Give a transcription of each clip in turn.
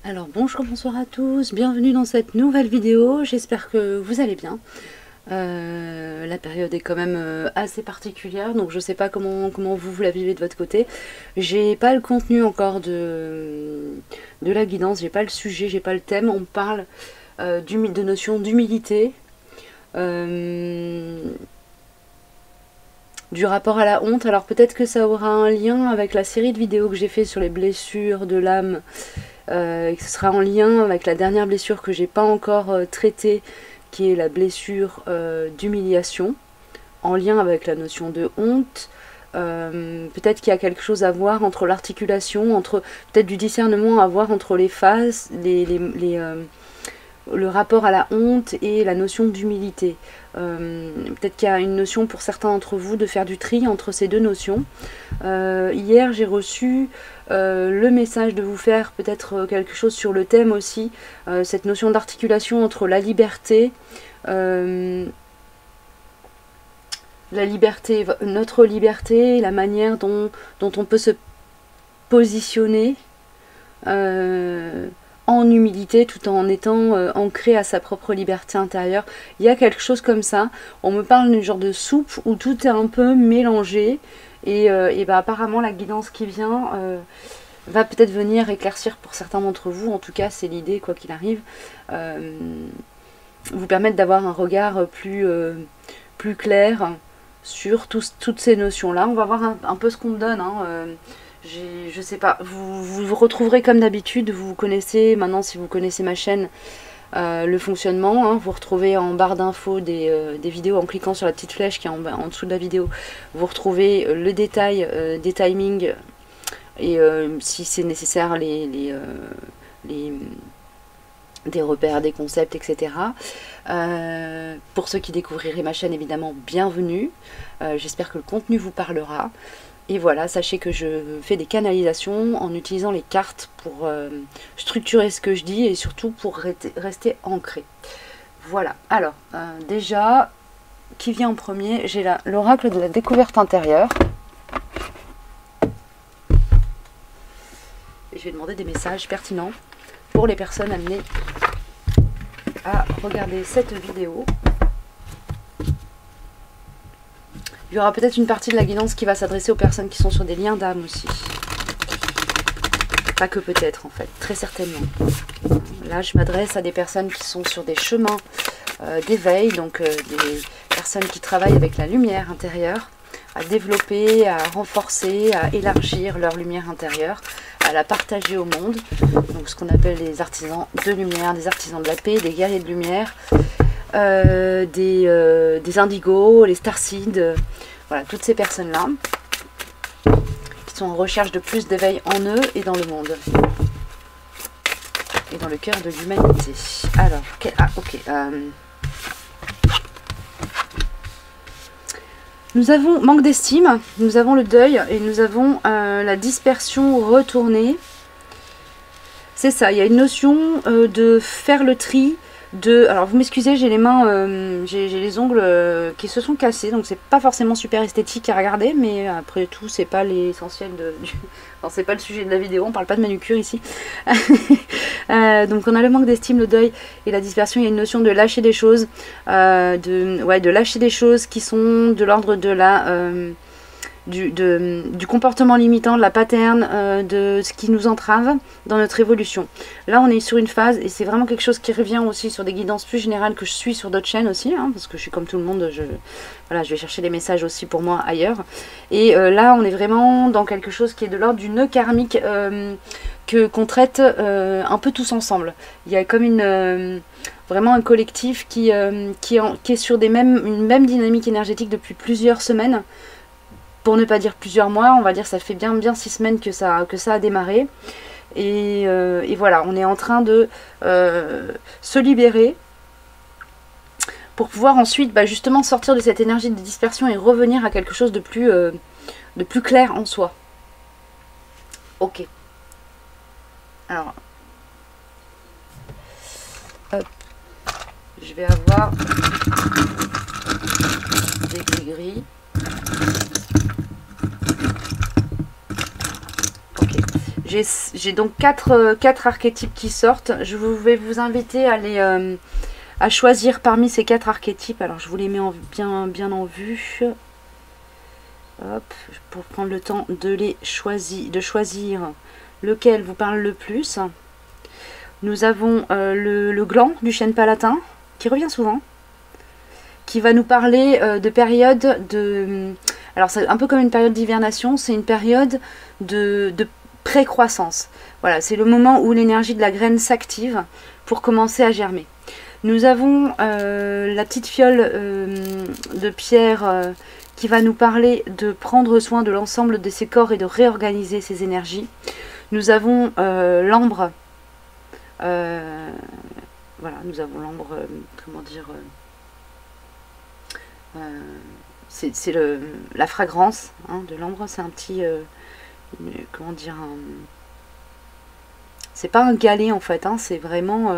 Alors bonjour, bonsoir à tous, bienvenue dans cette nouvelle vidéo, j'espère que vous allez bien. La période est quand même assez particulière, donc je sais pas comment vous la vivez de votre côté. J'ai pas le contenu encore de la guidance, j'ai pas le sujet, j'ai pas le thème. On parle de notion d'humilité, du rapport à la honte. Alors peut-être que ça aura un lien avec la série de vidéos que j'ai fait sur les blessures de l'âme, et que ce sera en lien avec la dernière blessure que j'ai pas encore traitée, qui est la blessure d'humiliation, en lien avec la notion de honte. Peut-être qu'il y a quelque chose à voir entre l'articulation, entre peut-être du discernement à voir entre les phases, le rapport à la honte et la notion d'humilité. Peut-être qu'il y a une notion pour certains d'entre vous de faire du tri entre ces deux notions. Hier j'ai reçu le message de vous faire peut-être quelque chose sur le thème aussi, cette notion d'articulation entre la liberté, notre liberté, la manière dont on peut se positionner en humilité tout en étant ancré à sa propre liberté intérieure. Il y a quelque chose comme ça. On me parle d'une genre de soupe où tout est un peu mélangé et bah, apparemment la guidance qui vient va peut-être venir éclaircir pour certains d'entre vous, en tout cas c'est l'idée quoi qu'il arrive, vous permettre d'avoir un regard plus clair sur toutes ces notions là. On va voir un peu ce qu'on me donne, je sais pas, vous retrouverez comme d'habitude, vous connaissez maintenant, si vous connaissez ma chaîne, le fonctionnement, vous retrouvez en barre d'infos des vidéos en cliquant sur la petite flèche qui est en dessous de la vidéo, vous retrouvez le détail des timings et si c'est nécessaire des repères, des concepts, etc. Pour ceux qui découvriraient ma chaîne, évidemment, bienvenue. J'espère que le contenu vous parlera. Et voilà, sachez que je fais des canalisations en utilisant les cartes pour structurer ce que je dis et surtout pour rester ancré. Voilà, alors déjà, qui vient en premier? J'ai là l'oracle de la découverte intérieure. Et je vais demander des messages pertinents pour les personnes amenées à regarder cette vidéo. Il y aura peut-être une partie de la guidance qui va s'adresser aux personnes qui sont sur des liens d'âme aussi. Pas que peut-être en fait, très certainement. Là je m'adresse à des personnes qui sont sur des chemins d'éveil, donc des personnes qui travaillent avec la lumière intérieure, à développer, à renforcer, à élargir leur lumière intérieure, à la partager au monde. Donc ce qu'on appelle les artisans de lumière, des artisans de la paix, des guerriers de lumière, des indigos, les starseeds, voilà, toutes ces personnes-là qui sont en recherche de plus d'éveil en eux et dans le monde. Et dans le cœur de l'humanité. Alors, ok. Nous avons manque d'estime, nous avons le deuil et nous avons la dispersion retournée. C'est ça, il y a une notion de faire le tri. Alors vous m'excusez, j'ai les mains, j'ai les ongles qui se sont cassés, donc c'est pas forcément super esthétique à regarder, mais après tout c'est pas l'essentiel enfin, c'est pas le sujet de la vidéo, on parle pas de manucure ici. Donc on a le manque d'estime, le deuil et la dispersion. Il y a une notion de lâcher des choses, de lâcher des choses qui sont de l'ordre de la du comportement limitant, de la pattern, de ce qui nous entrave dans notre évolution. Là on est sur une phase, et c'est vraiment quelque chose qui revient aussi sur des guidances plus générales que je suis sur d'autres chaînes aussi, parce que je suis comme tout le monde, je vais chercher des messages aussi pour moi ailleurs. Et là on est vraiment dans quelque chose qui est de l'ordre du nœud karmique qu'on traite un peu tous ensemble. Il y a comme vraiment un collectif qui est sur une même dynamique énergétique depuis plusieurs semaines, pour ne pas dire plusieurs mois. On va dire ça fait bien 6 semaines que ça a démarré. Et voilà, on est en train de se libérer pour pouvoir ensuite justement sortir de cette énergie de dispersion et revenir à quelque chose de plus clair en soi. Ok. Alors, hop, je vais avoir des gris. j'ai donc quatre archétypes qui sortent. Je vais vous inviter à choisir parmi ces 4 archétypes. Alors je vous les mets bien en vue. Hop, pour prendre le temps de choisir lequel vous parle le plus. Nous avons le gland du chêne palatin, qui revient souvent, qui va nous parler de période de... Alors c'est un peu comme une période d'hivernation, c'est une période de pré-croissance. Voilà, c'est le moment où l'énergie de la graine s'active pour commencer à germer. Nous avons la petite fiole de pierre qui va nous parler de prendre soin de l'ensemble de ses corps et de réorganiser ses énergies. Nous avons l'ambre. Voilà, nous avons l'ambre, comment dire, c'est la fragrance hein, de l'ambre, c'est un petit, comment dire, c'est pas un galet en fait, hein, c'est vraiment,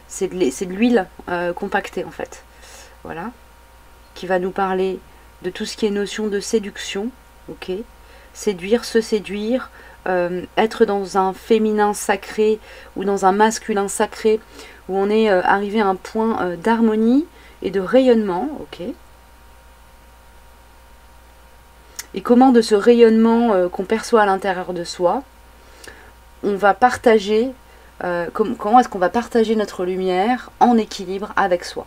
c'est de l'huile compactée en fait, voilà, qui va nous parler de tout ce qui est notion de séduction, ok, séduire, se séduire, être dans un féminin sacré ou dans un masculin sacré où on est arrivé à un point d'harmonie et de rayonnement, ok. Et comment de ce rayonnement qu'on perçoit à l'intérieur de soi, on va partager, comment est-ce qu'on va partager notre lumière en équilibre avec soi,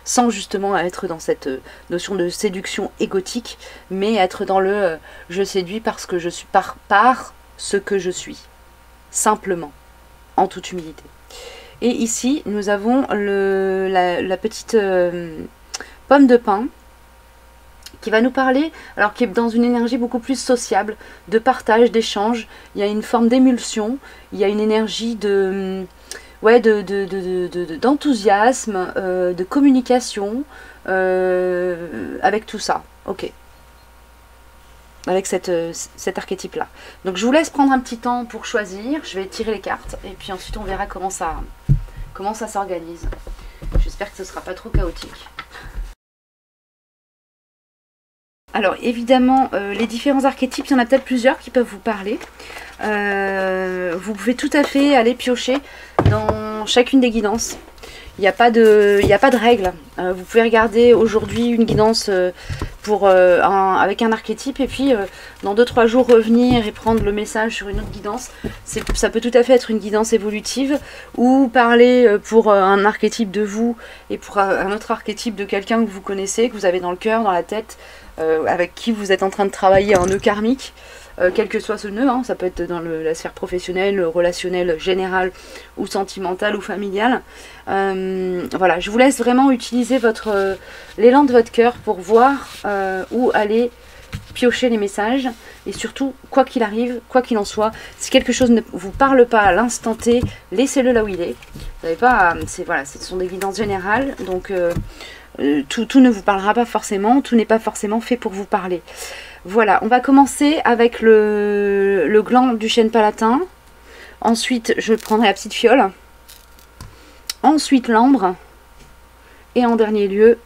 sans justement être dans cette notion de séduction égotique, mais être dans le je séduis parce que je suis par ce que je suis, simplement, en toute humilité. Et ici, nous avons la petite pomme de pin qui va nous parler, alors qui est dans une énergie beaucoup plus sociable, de partage, d'échange. Il y a une forme d'émulsion, il y a une énergie de... ouais, d'enthousiasme, de communication, avec tout ça, ok. Avec cet archétype-là. Donc je vous laisse prendre un petit temps pour choisir, je vais tirer les cartes, et puis ensuite on verra comment ça s'organise. J'espère que ce ne sera pas trop chaotique. Alors évidemment, les différents archétypes, il y en a peut-être plusieurs qui peuvent vous parler. Vous pouvez tout à fait aller piocher dans chacune des guidances. Il n'y a pas de règle. Vous pouvez regarder aujourd'hui une guidance avec un archétype et puis dans 2-3 jours revenir et prendre le message sur une autre guidance. Ça peut tout à fait être une guidance évolutive ou parler pour un archétype de vous et pour un autre archétype de quelqu'un que vous connaissez, que vous avez dans le cœur, dans la tête, avec qui vous êtes en train de travailler un nœud karmique. Quel que soit ce nœud, hein, ça peut être dans la sphère professionnelle, relationnelle, générale ou sentimentale ou familiale. Voilà, je vous laisse vraiment utiliser l'élan de votre cœur pour voir où aller piocher les messages. Et surtout, quoi qu'il arrive, quoi qu'il en soit, si quelque chose ne vous parle pas à l'instant T, laissez-le là où il est. Vous n'avez pas, voilà, ce sont des guidances générales, donc tout ne vous parlera pas forcément, tout n'est pas forcément fait pour vous parler. Voilà, on va commencer avec le gland du chêne palatin. Ensuite, je prendrai la petite fiole. Ensuite, l'ambre. Et en dernier lieu,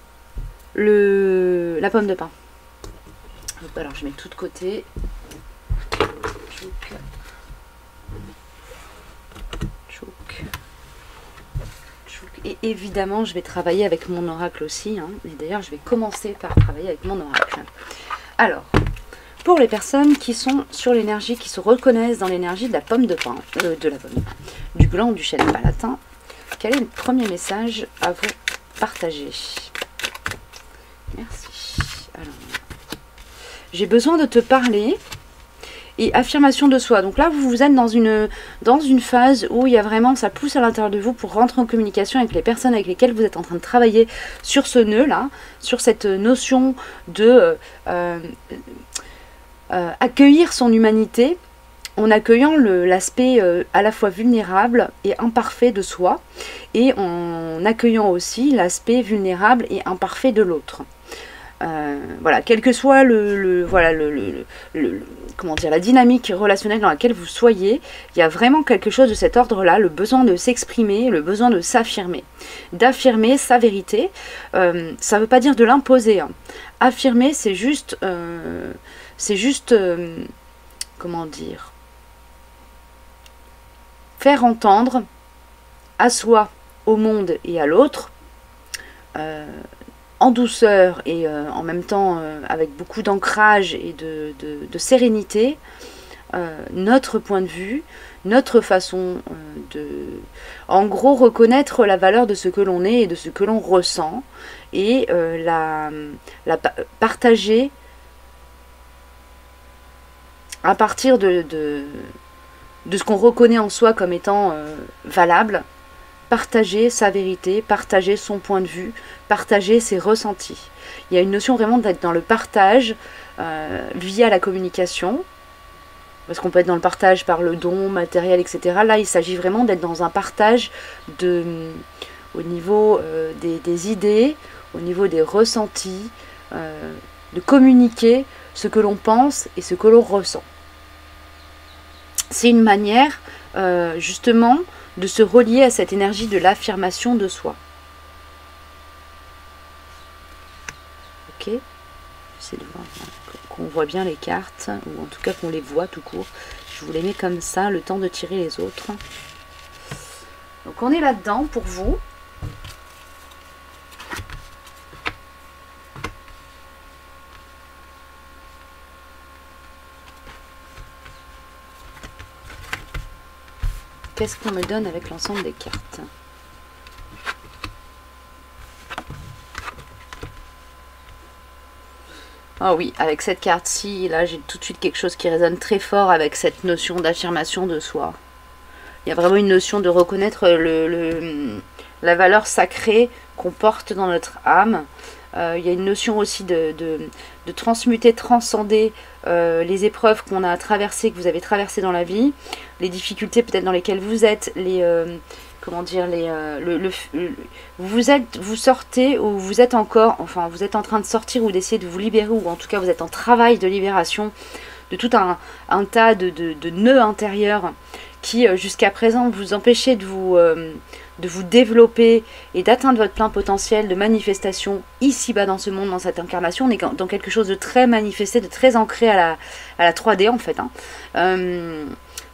la pomme de pin. Alors, je mets tout de côté. Et évidemment, je vais travailler avec mon oracle aussi. Hein. Et d'ailleurs, je vais commencer par travailler avec mon oracle. Alors, pour les personnes qui sont sur l'énergie, qui se reconnaissent dans l'énergie de la pomme de pin, du gland du chêne palatin, quel est le premier message à vous partager? Merci. Alors, j'ai besoin de te parler et affirmation de soi. Donc là, vous êtes dans une phase où il y a vraiment, ça pousse à l'intérieur de vous pour rentrer en communication avec les personnes avec lesquelles vous êtes en train de travailler sur ce nœud-là, sur cette notion de accueillir son humanité en accueillant l'aspect à la fois vulnérable et imparfait de soi et en accueillant aussi l'aspect vulnérable et imparfait de l'autre. Voilà, quel que soit comment dire, la dynamique relationnelle dans laquelle vous soyez, il y a vraiment quelque chose de cet ordre-là, le besoin de s'exprimer, le besoin de s'affirmer, d'affirmer sa vérité. Ça ne veut pas dire de l'imposer. Hein. Affirmer, c'est juste, comment dire, faire entendre à soi, au monde et à l'autre, en douceur et en même temps avec beaucoup d'ancrage et de sérénité, notre point de vue, notre façon de, en gros, reconnaître la valeur de ce que l'on est et de ce que l'on ressent, et partager à partir de ce qu'on reconnaît en soi comme étant valable, partager sa vérité, partager son point de vue, partager ses ressentis. Il y a une notion vraiment d'être dans le partage via la communication, parce qu'on peut être dans le partage par le don matériel, etc. Là, il s'agit vraiment d'être dans un partage au niveau des idées, au niveau des ressentis, de communiquer ce que l'on pense et ce que l'on ressent. C'est une manière, justement, de se relier à cette énergie de l'affirmation de soi. Ok, j'essaie de voir qu'on voit bien les cartes, ou en tout cas qu'on les voit tout court. Je vous les mets comme ça, le temps de tirer les autres. Donc on est là-dedans pour vous. Qu'est-ce qu'on me donne avec l'ensemble des cartes? Ah oui, avec cette carte-ci, là j'ai tout de suite quelque chose qui résonne très fort avec cette notion d'affirmation de soi. Il y a vraiment une notion de reconnaître la valeur sacrée qu'on porte dans notre âme. Il y a une notion aussi de transmuter, transcender les épreuves qu'on a traversées, que vous avez traversées dans la vie, les difficultés peut-être dans lesquelles vous êtes, vous sortez ou vous êtes encore, enfin vous êtes en train de sortir ou d'essayer de vous libérer, ou en tout cas vous êtes en travail de libération de tout un tas de nœuds intérieurs qui jusqu'à présent vous empêchaient de vous développer et d'atteindre votre plein potentiel de manifestation ici-bas dans ce monde, dans cette incarnation. On est dans quelque chose de très manifesté, de très ancré à la 3D en fait.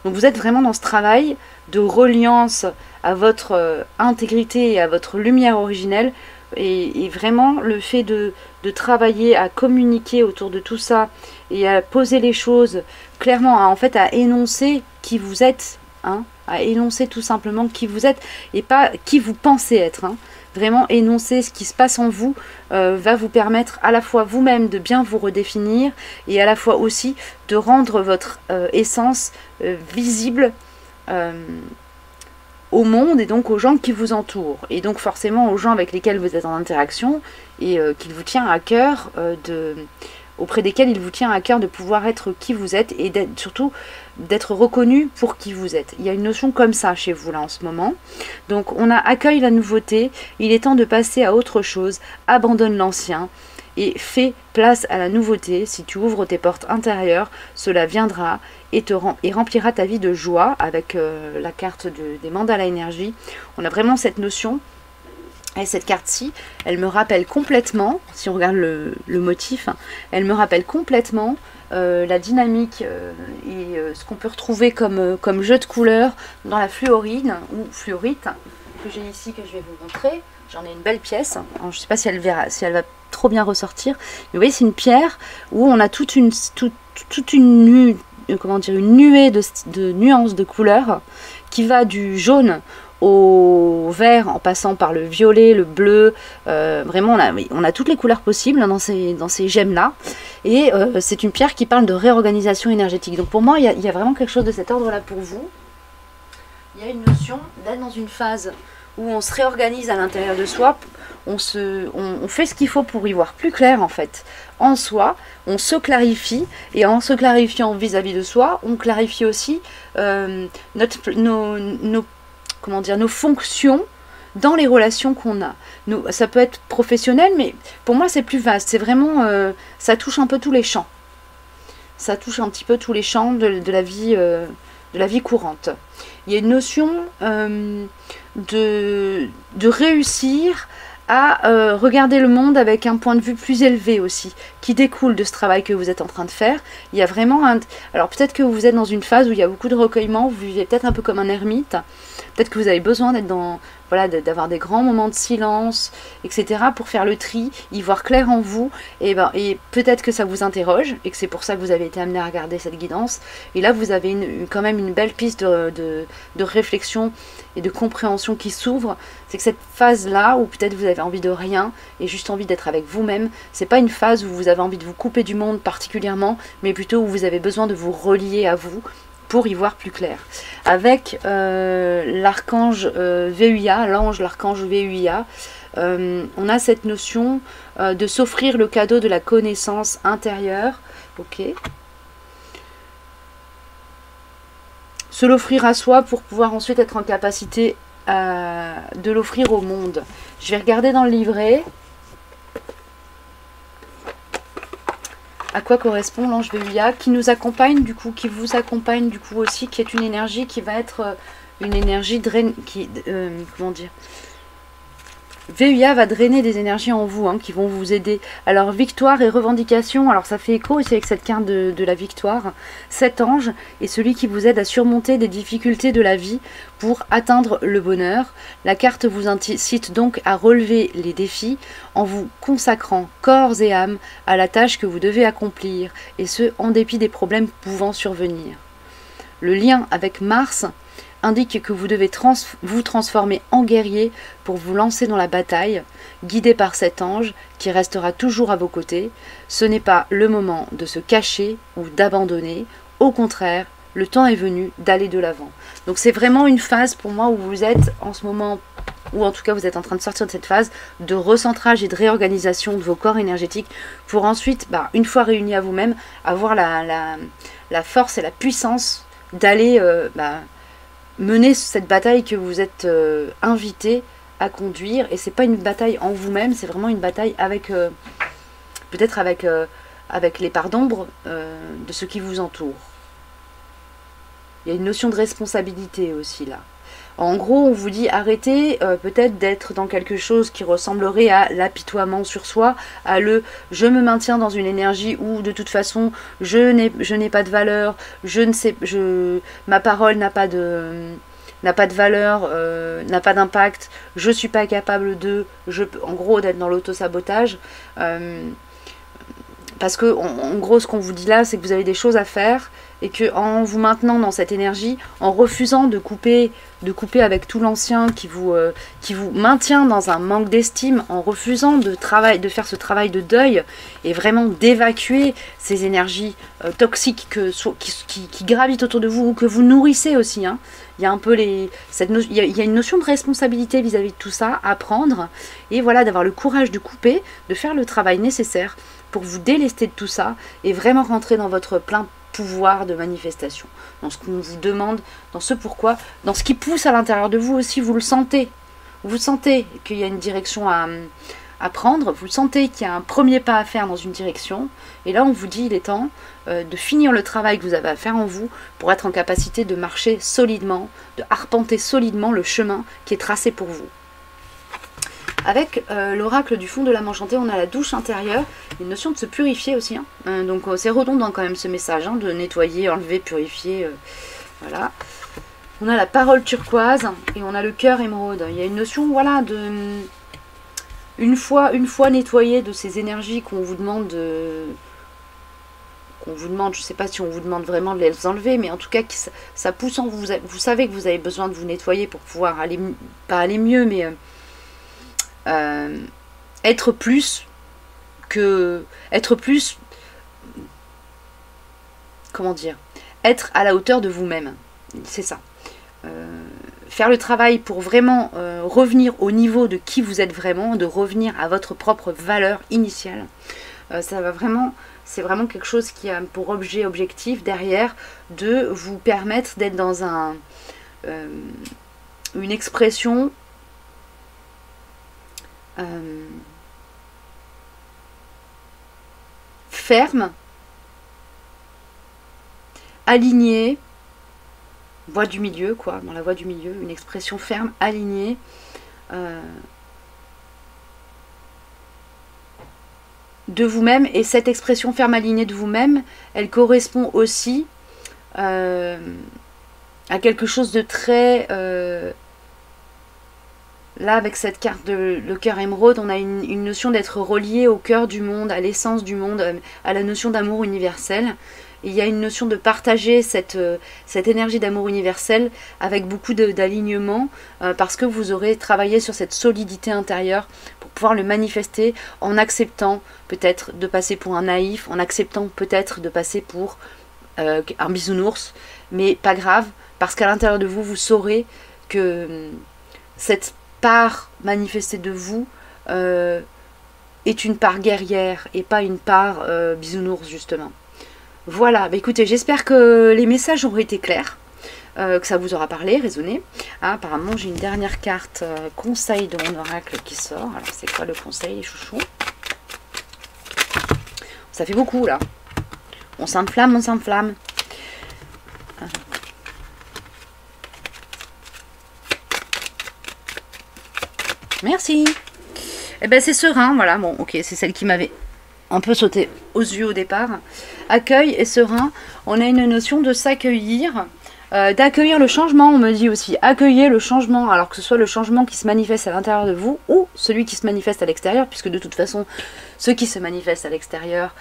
Donc vous êtes vraiment dans ce travail de reliance à votre intégrité et à votre lumière originelle. Et vraiment le fait de travailler à communiquer autour de tout ça et à poser les choses clairement, à énoncer qui vous êtes, à énoncer tout simplement qui vous êtes et pas qui vous pensez être. Vraiment énoncer ce qui se passe en vous va vous permettre à la fois vous-même de bien vous redéfinir et à la fois aussi de rendre votre essence visible au monde et donc aux gens qui vous entourent, et donc forcément aux gens avec lesquels vous êtes en interaction et qu'il vous tient à cœur auprès desquels il vous tient à cœur de pouvoir être qui vous êtes et surtout d'être reconnu pour qui vous êtes. Il y a une notion comme ça chez vous là en ce moment. Donc on a accueille la nouveauté, il est temps de passer à autre chose, abandonne l'ancien et fais place à la nouveauté. Si tu ouvres tes portes intérieures, cela viendra et remplira ta vie de joie. Avec la carte des mandalas énergie, on a vraiment cette notion. Et cette carte-ci, elle me rappelle complètement, si on regarde le motif, elle me rappelle complètement la dynamique et ce qu'on peut retrouver comme jeu de couleurs dans la fluorine ou fluorite que j'ai ici, que je vais vous montrer. J'en ai une belle pièce. Alors, je ne sais pas si elle va trop bien ressortir. Mais vous voyez, c'est une pierre où on a toute une nuée de nuances de couleurs qui va du jaune au vert en passant par le violet, le bleu. Vraiment, on a toutes les couleurs possibles dans ces gemmes-là. Et c'est une pierre qui parle de réorganisation énergétique. Donc pour moi, il y a vraiment quelque chose de cet ordre-là pour vous. Il y a une notion d'être dans une phase où on se réorganise à l'intérieur de soi, on fait ce qu'il faut pour y voir plus clair en fait en soi, on se clarifie, et en se clarifiant vis-à-vis de soi, on clarifie aussi nos fonctions dans les relations qu'on a. Ça peut être professionnel, mais pour moi c'est plus vaste, c'est vraiment, ça touche un peu tous les champs. Ça touche un petit peu tous les champs de la vie courante. Il y a une notion de réussir à regarder le monde avec un point de vue plus élevé aussi, qui découle de ce travail que vous êtes en train de faire. Il y a vraiment un... Alors peut-être que vous êtes dans une phase où il y a beaucoup de recueillement, vous vivez peut-être un peu comme un ermite, peut-être que vous avez besoin d'être dans... Voilà, d'avoir des grands moments de silence, etc. pour faire le tri, y voir clair en vous, et peut-être que ça vous interroge, et que c'est pour ça que vous avez été amené à regarder cette guidance. Et là, vous avez quand même une belle piste de réflexion et de compréhension qui s'ouvre. C'est que cette phase-là, où peut-être vous avez envie de rien, et juste envie d'être avec vous-même, c'est pas une phase où vous avez envie de vous couper du monde particulièrement, mais plutôt où vous avez besoin de vous relier à vous, pour y voir plus clair. Avec l'archange VUIA, l'archange VUIA, on a cette notion de s'offrir le cadeau de la connaissance intérieure. Ok. Se l'offrir à soi pour pouvoir ensuite être en capacité de l'offrir au monde. Je vais regarder dans le livret. À quoi correspond l'ange VUIA qui nous accompagne du coup, qui vous accompagne du coup aussi, qui est une énergie qui va être une énergie draine, comment dire, VUIA va drainer des énergies en vous, hein, qui vont vous aider. Alors victoire et revendication, alors ça fait écho aussi avec cette carte de la victoire. Cet ange est celui qui vous aide à surmonter des difficultés de la vie pour atteindre le bonheur. La carte vous incite donc à relever les défis en vous consacrant corps et âme à la tâche que vous devez accomplir, et ce en dépit des problèmes pouvant survenir. Le lien avec Mars indique que vous devez vous transformer en guerrier pour vous lancer dans la bataille, guidé par cet ange qui restera toujours à vos côtés. Ce n'est pas le moment de se cacher ou d'abandonner, au contraire, le temps est venu d'aller de l'avant. Donc c'est vraiment une phase pour moi où vous êtes en ce moment, ou en tout cas vous êtes en train de sortir de cette phase de recentrage et de réorganisation de vos corps énergétiques pour ensuite, une fois réunis à vous-même, avoir la force et la puissance d'aller mener cette bataille que vous êtes invité à conduire. Et c'est pas une bataille en vous-même, c'est vraiment une bataille avec peut-être avec les parts d'ombre de ceux qui vous entourent. Il y a une notion de responsabilité aussi là. En gros, on vous dit arrêtez peut-être d'être dans quelque chose qui ressemblerait à l'apitoiement sur soi, à je me maintiens dans une énergie où de toute façon je n'ai pas de valeur, ma parole n'a pas de valeur, n'a pas d'impact, je suis pas capable en gros d'être dans l'auto-sabotage. Parce que en gros ce qu'on vous dit là, c'est que vous avez des choses à faire et que en vous maintenant dans cette énergie, en refusant de couper avec tout l'ancien qui vous maintient dans un manque d'estime, en refusant de faire ce travail de deuil et vraiment d'évacuer ces énergies toxiques qui gravitent autour de vous ou que vous nourrissez aussi. Hein. Il y a un peu il y a une notion de responsabilité vis-à-vis de tout ça à prendre, et voilà, d'avoir le courage de couper, de faire le travail nécessaire pour vous délester de tout ça et vraiment rentrer dans votre plein pouvoir de manifestation, dans ce qu'on vous demande, dans ce pourquoi, dans ce qui pousse à l'intérieur de vous aussi. Vous le sentez, vous sentez qu'il y a une direction à prendre, vous sentez qu'il y a un premier pas à faire dans une direction, et là on vous dit il est temps de finir le travail que vous avez à faire en vous pour être en capacité de marcher solidement, de arpenter solidement le chemin qui est tracé pour vous. Avec l'oracle du fond de l'âme enchantée, on a la douche intérieure, une notion de se purifier aussi. Hein. Donc c'est redondant quand même ce message, hein, de nettoyer, enlever, purifier. Voilà. On a la parole turquoise et on a le cœur émeraude. Il y a une notion, voilà, de... Une fois nettoyé de ces énergies qu'on vous demande je ne sais pas si on vous demande vraiment de les enlever, mais en tout cas ça pousse en vous. Vous savez que vous avez besoin de vous nettoyer pour pouvoir pas aller mieux, mais... être plus, comment dire, être à la hauteur de vous-même, c'est ça. Faire le travail pour vraiment revenir au niveau de qui vous êtes vraiment, de revenir à votre propre valeur initiale. C'est vraiment quelque chose qui a pour objectif derrière de vous permettre d'être dans une expression ferme, alignée, voie du milieu, quoi, dans la voie du milieu, une expression ferme, alignée, de vous-même. Et cette expression ferme alignée de vous-même, elle correspond aussi à quelque chose de très... là, avec cette carte de le cœur émeraude, on a une notion d'être relié au cœur du monde, à l'essence du monde, à la notion d'amour universel. Et il y a une notion de partager cette énergie d'amour universel avec beaucoup d'alignement, parce que vous aurez travaillé sur cette solidité intérieure pour pouvoir le manifester en acceptant peut-être de passer pour un naïf, en acceptant peut-être de passer pour un bisounours, mais pas grave, parce qu'à l'intérieur de vous, vous saurez que cette part manifestée de vous est une part guerrière et pas une part bisounours justement. Voilà, bah écoutez, j'espère que les messages auront été clairs, que ça vous aura parlé, résonné. Ah, apparemment, j'ai une dernière carte conseil de mon oracle qui sort. Alors, c'est quoi le conseil, les chouchous? Ça fait beaucoup, là. On s'enflamme, on s'enflamme. Merci. Eh ben, c'est serein, voilà. Bon, ok, c'est celle qui m'avait un peu sauté aux yeux au départ. Accueil et serein, on a une notion de s'accueillir, d'accueillir le changement. On me dit aussi accueillir le changement, alors que ce soit le changement qui se manifeste à l'intérieur de vous ou celui qui se manifeste à l'extérieur, puisque de toute façon ce qui se manifeste à l'extérieur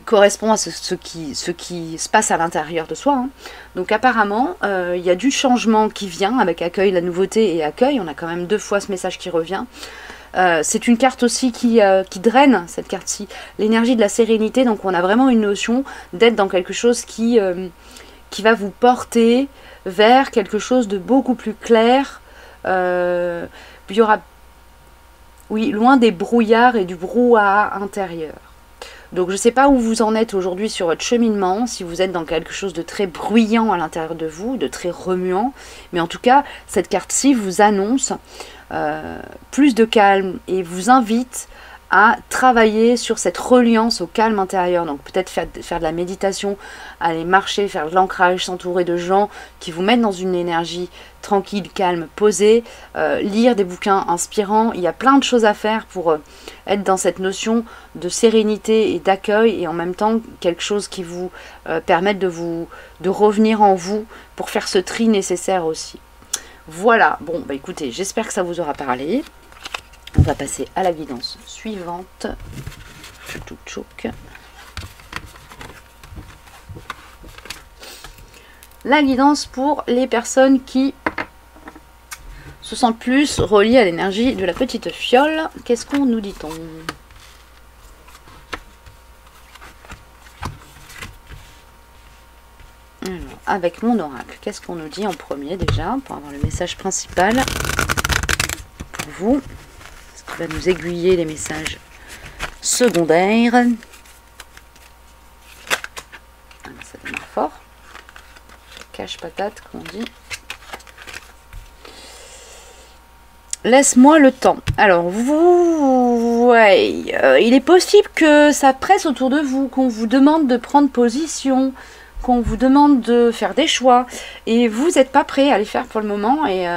correspond à ce qui se passe à l'intérieur de soi, hein. Donc apparemment il y a du changement qui vient avec accueil, la nouveauté et accueil. On a quand même 2 fois ce message qui revient. C'est une carte aussi qui draine, cette carte-ci, l'énergie de la sérénité. Donc on a vraiment une notion d'être dans quelque chose qui va vous porter vers quelque chose de beaucoup plus clair. Il y aura, oui, loin des brouillards et du brouhaha intérieur. Donc je ne sais pas où vous en êtes aujourd'hui sur votre cheminement, si vous êtes dans quelque chose de très bruyant à l'intérieur de vous, de très remuant. Mais en tout cas, cette carte-ci vous annonce plus de calme et vous invite à travailler sur cette reliance au calme intérieur. Donc peut-être faire de la méditation, aller marcher, faire de l'ancrage, s'entourer de gens qui vous mettent dans une énergie tranquille, calme, posée, lire des bouquins inspirants. Il y a plein de choses à faire pour être dans cette notion de sérénité et d'accueil, et en même temps quelque chose qui vous permette de revenir en vous pour faire ce tri nécessaire aussi. Voilà, bon, bah écoutez, j'espère que ça vous aura parlé. On va passer à la guidance suivante. La guidance pour les personnes qui se sentent plus reliées à l'énergie de la petite fiole. Qu'est-ce qu'on nous dit-on? Alors, avec mon oracle, qu'est-ce qu'on nous dit en premier déjà, pour avoir le message principal pour vous? Ce qui va nous aiguiller les messages secondaires. Ça démarre fort. Cache patate, comme on dit. Laisse-moi le temps. Alors, ouais, il est possible que ça presse autour de vous, qu'on vous demande de prendre position, qu'on vous demande de faire des choix, et vous n'êtes pas prêt à les faire pour le moment, et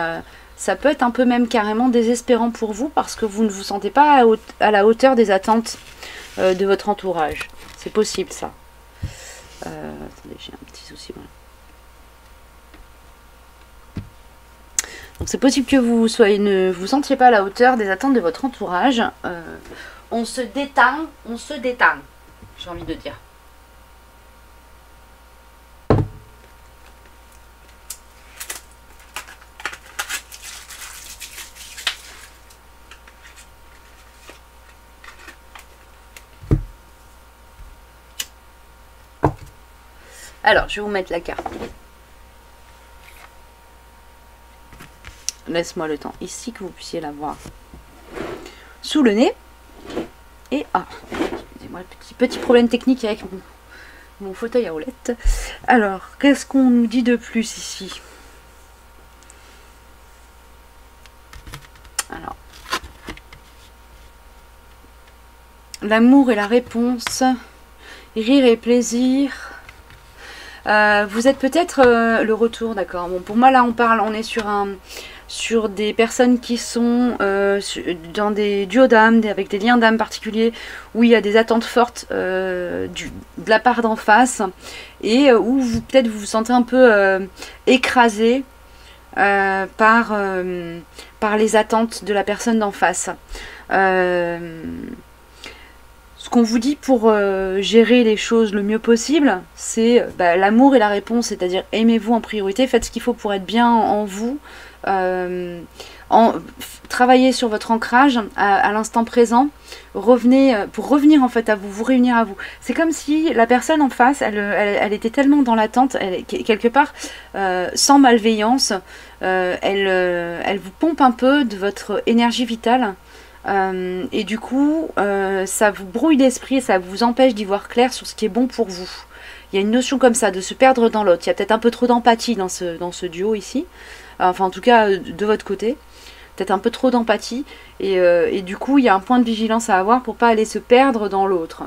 ça peut être un peu même carrément désespérant pour vous, parce que vous ne vous sentez pas à la hauteur des attentes de votre entourage. C'est possible, ça. Attendez, j'ai un petit souci, voilà. Donc c'est possible que vous ne vous sentiez pas à la hauteur des attentes de votre entourage. On se détend, j'ai envie de dire. Alors, je vais vous mettre la carte. Laisse-moi le temps ici que vous puissiez la voir sous le nez. Et excusez-moi, petit problème technique avec mon fauteuil à roulettes. Alors, qu'est-ce qu'on nous dit de plus ici? Alors, l'amour et la réponse, rire et plaisir. Vous êtes peut-être le retour, d'accord. Bon, pour moi, là, on est sur des personnes qui sont dans des duos d'âme, avec des liens d'âme particuliers, où il y a des attentes fortes de la part d'en face, et où peut-être vous vous sentez un peu écrasé par les attentes de la personne d'en face. Ce qu'on vous dit pour gérer les choses le mieux possible, c'est l'amour est la réponse, c'est-à-dire aimez-vous en priorité, faites ce qu'il faut pour être bien en vous, travaillez sur votre ancrage à l'instant présent, revenez pour revenir en fait à vous, vous réunir à vous. C'est comme si la personne en face, elle était tellement dans l'attente, quelque part sans malveillance, elle vous pompe un peu de votre énergie vitale. Et du coup, ça vous brouille l'esprit et ça vous empêche d'y voir clair sur ce qui est bon pour vous. Il y a une notion comme ça, de se perdre dans l'autre. Il y a peut-être un peu trop d'empathie dans ce duo ici. Enfin, en tout cas, de votre côté. Peut-être un peu trop d'empathie. Et du coup, il y a un point de vigilance à avoir pour ne pas aller se perdre dans l'autre.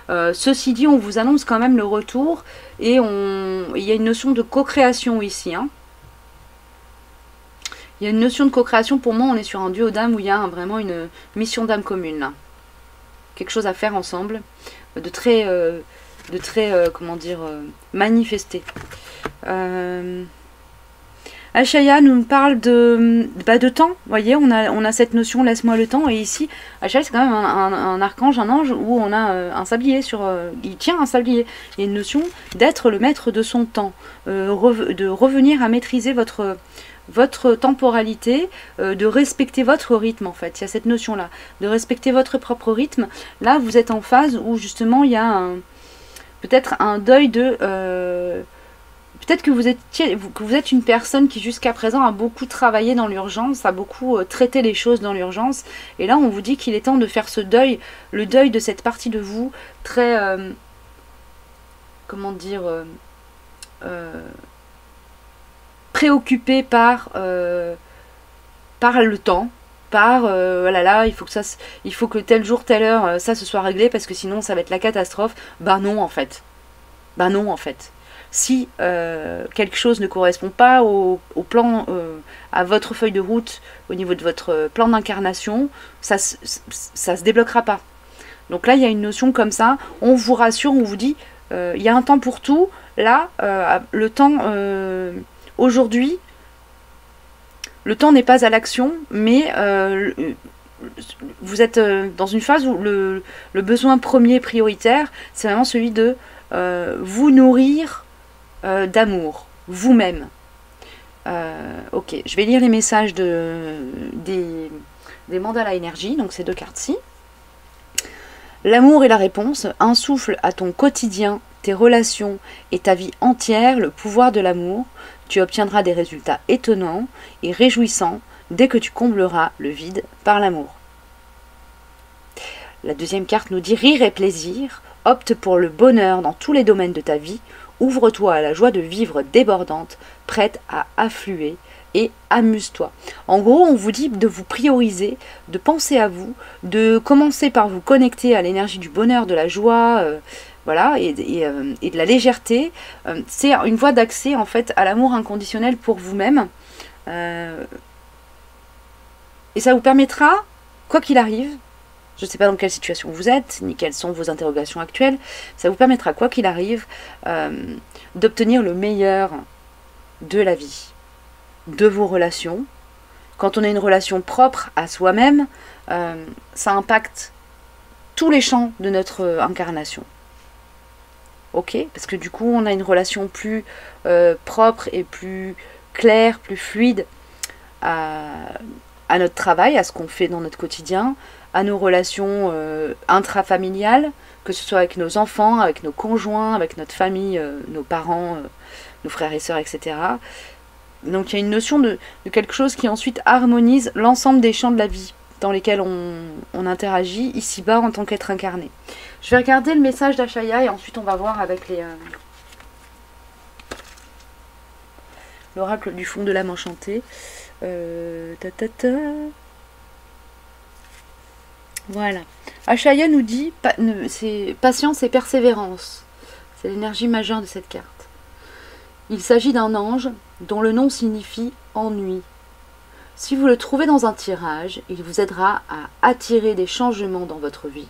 Ceci dit, on vous annonce quand même le retour. Et il y a une notion de co-création ici, hein. Il y a une notion de co-création, pour moi on est sur un duo d'âme où il y a vraiment une mission d'âme commune là. Quelque chose à faire ensemble, de très comment dire, manifesté. Ashaya nous parle de temps, vous voyez, on a cette notion laisse-moi le temps, et ici, Ashaya c'est quand même un archange, un ange, où on a un sablier il tient un sablier. Il y a une notion d'être le maître de son temps, de revenir à maîtriser votre temporalité, de respecter votre rythme en fait. Il y a cette notion là, de respecter votre propre rythme. Là vous êtes en phase où justement il y a peut-être un deuil de... peut-être que vous êtes une personne qui jusqu'à présent a beaucoup travaillé dans l'urgence, a beaucoup traité les choses dans l'urgence. Et là on vous dit qu'il est temps de faire ce deuil, le deuil de cette partie de vous très... comment dire... préoccupé par le temps, par voilà là, il faut que tel jour, telle heure, ça se soit réglé parce que sinon ça va être la catastrophe. Bah non en fait. Si quelque chose ne correspond pas au plan, à votre feuille de route, au niveau de votre plan d'incarnation, ça se débloquera pas. Donc là il y a une notion comme ça, on vous rassure, on vous dit il y a un temps pour tout. Là le temps aujourd'hui, le temps n'est pas à l'action, mais vous êtes dans une phase où le besoin premier prioritaire, c'est vraiment celui de vous nourrir d'amour, vous-même. Ok, je vais lire les messages des mandalas énergie, donc ces deux cartes-ci. L'amour est la réponse, insuffle à ton quotidien, tes relations et ta vie entière le pouvoir de l'amour. Tu obtiendras des résultats étonnants et réjouissants dès que tu combleras le vide par l'amour. La deuxième carte nous dit rire et plaisir, opte pour le bonheur dans tous les domaines de ta vie, ouvre-toi à la joie de vivre débordante, prête à affluer et amuse-toi. En gros, on vous dit de vous prioriser, de penser à vous, de commencer par vous connecter à l'énergie du bonheur, de la joie, voilà, et de la légèreté. C'est une voie d'accès en fait à l'amour inconditionnel pour vous-même. Et ça vous permettra, quoi qu'il arrive, je ne sais pas dans quelle situation vous êtes, ni quelles sont vos interrogations actuelles, ça vous permettra, quoi qu'il arrive, d'obtenir le meilleur de la vie, de vos relations. Quand on a une relation propre à soi-même, ça impacte tous les champs de notre incarnation. Ok, parce que du coup on a une relation plus propre et plus claire, plus fluide à notre travail, à ce qu'on fait dans notre quotidien, à nos relations intrafamiliales, que ce soit avec nos enfants, avec nos conjoints, avec notre famille, nos parents, nos frères et sœurs, etc. Donc il y a une notion de quelque chose qui ensuite harmonise l'ensemble des champs de la vie dans lesquels on interagit ici-bas en tant qu'être incarné. Je vais regarder le message d'Ashaya et ensuite on va voir avec l'oracle du fond de l'âme enchantée. Voilà. Ashaya nous dit c'est patience et persévérance. C'est l'énergie majeure de cette carte. Il s'agit d'un ange dont le nom signifie ennui. Si vous le trouvez dans un tirage, il vous aidera à attirer des changements dans votre vie.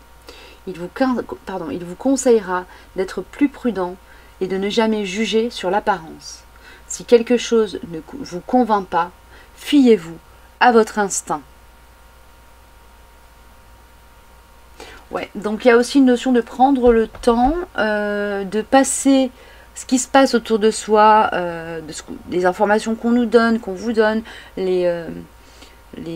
Il vous conseillera d'être plus prudent et de ne jamais juger sur l'apparence. Si quelque chose ne vous convainc pas, fiez-vous à votre instinct. Ouais, donc il y a aussi une notion de prendre le temps, de passer ce qui se passe autour de soi, des informations qu'on nous donne, qu'on vous donne, les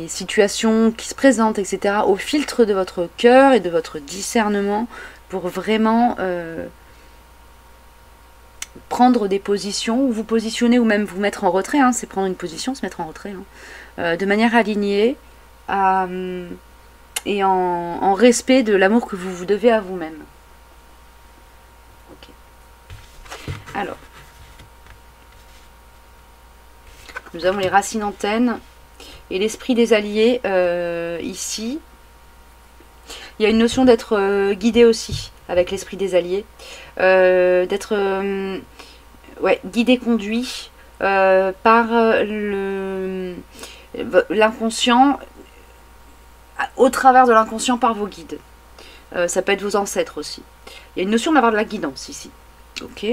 situations qui se présentent, etc., au filtre de votre cœur et de votre discernement pour vraiment prendre des positions, ou vous positionner, ou même vous mettre en retrait, hein, c'est prendre une position, se mettre en retrait, hein, de manière alignée et en respect de l'amour que vous vous devez à vous-même. Ok. Alors, nous avons les racines antennes et l'esprit des alliés ici. Il y a une notion d'être guidé aussi avec l'esprit des alliés, d'être guidé, conduit par l'inconscient, au travers de l'inconscient par vos guides. Ça peut être vos ancêtres aussi. Il y a une notion d'avoir de la guidance ici. Ok.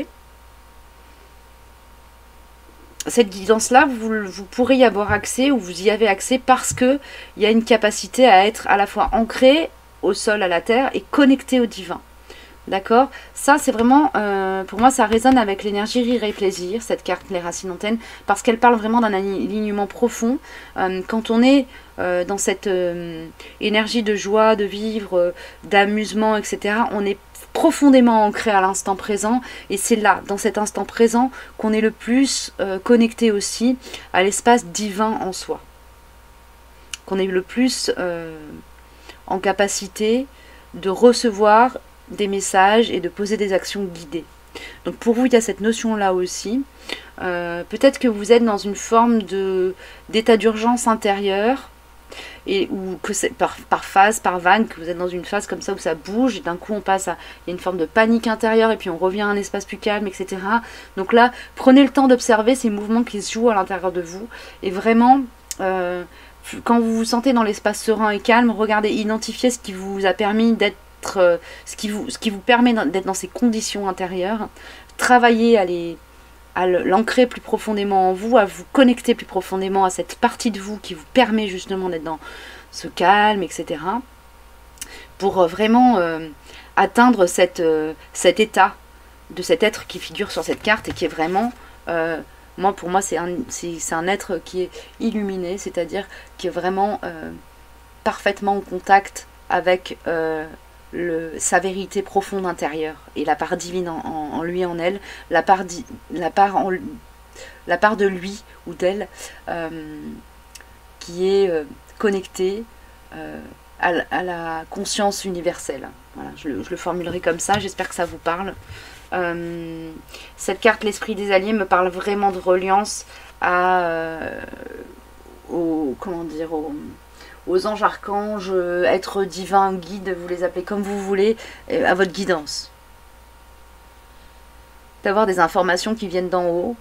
Cette guidance-là, vous pourrez y avoir accès, ou vous y avez accès parce qu'il y a une capacité à être à la fois ancré au sol, à la terre, et connecté au divin. D'accord? Ça, c'est vraiment, pour moi, ça résonne avec l'énergie rire et plaisir, cette carte, les racines antennes, parce qu'elle parle vraiment d'un alignement profond. Quand on est dans cette énergie de joie, de vivre, d'amusement, etc., on est profondément ancré à l'instant présent, et c'est là, dans cet instant présent, qu'on est le plus connecté aussi à l'espace divin en soi. Qu'on est le plus en capacité de recevoir des messages et de poser des actions guidées. Donc pour vous, il y a cette notion-là aussi. Peut-être que vous êtes dans une forme d'état d'urgence intérieur, ou que c'est par phase, par vague, que vous êtes dans une phase comme ça où ça bouge, et d'un coup on passe à, il y a une forme de panique intérieure, et puis on revient à un espace plus calme, etc. Donc là, prenez le temps d'observer ces mouvements qui se jouent à l'intérieur de vous, et vraiment, quand vous vous sentez dans l'espace serein et calme, regardez, identifiez ce qui vous a permis d'être, ce qui vous permet d'être dans ces conditions intérieures, travaillez à l'ancrer plus profondément en vous, à vous connecter plus profondément à cette partie de vous qui vous permet justement d'être dans ce calme, etc. Pour vraiment atteindre cet état de cet être qui figure sur cette carte, et qui est vraiment, pour moi c'est un être qui est illuminé, c'est-à-dire qui est vraiment parfaitement en contact avec sa vérité profonde intérieure, et la part divine en lui, en elle, la part de lui ou d'elle qui est connectée à la conscience universelle. Voilà, je le formulerai comme ça, j'espère que ça vous parle. Cette carte, l'esprit des alliés, me parle vraiment de reliance aux anges, archanges, êtres divins, guides, vous les appelez comme vous voulez, à votre guidance. D'avoir des informations qui viennent d'en haut.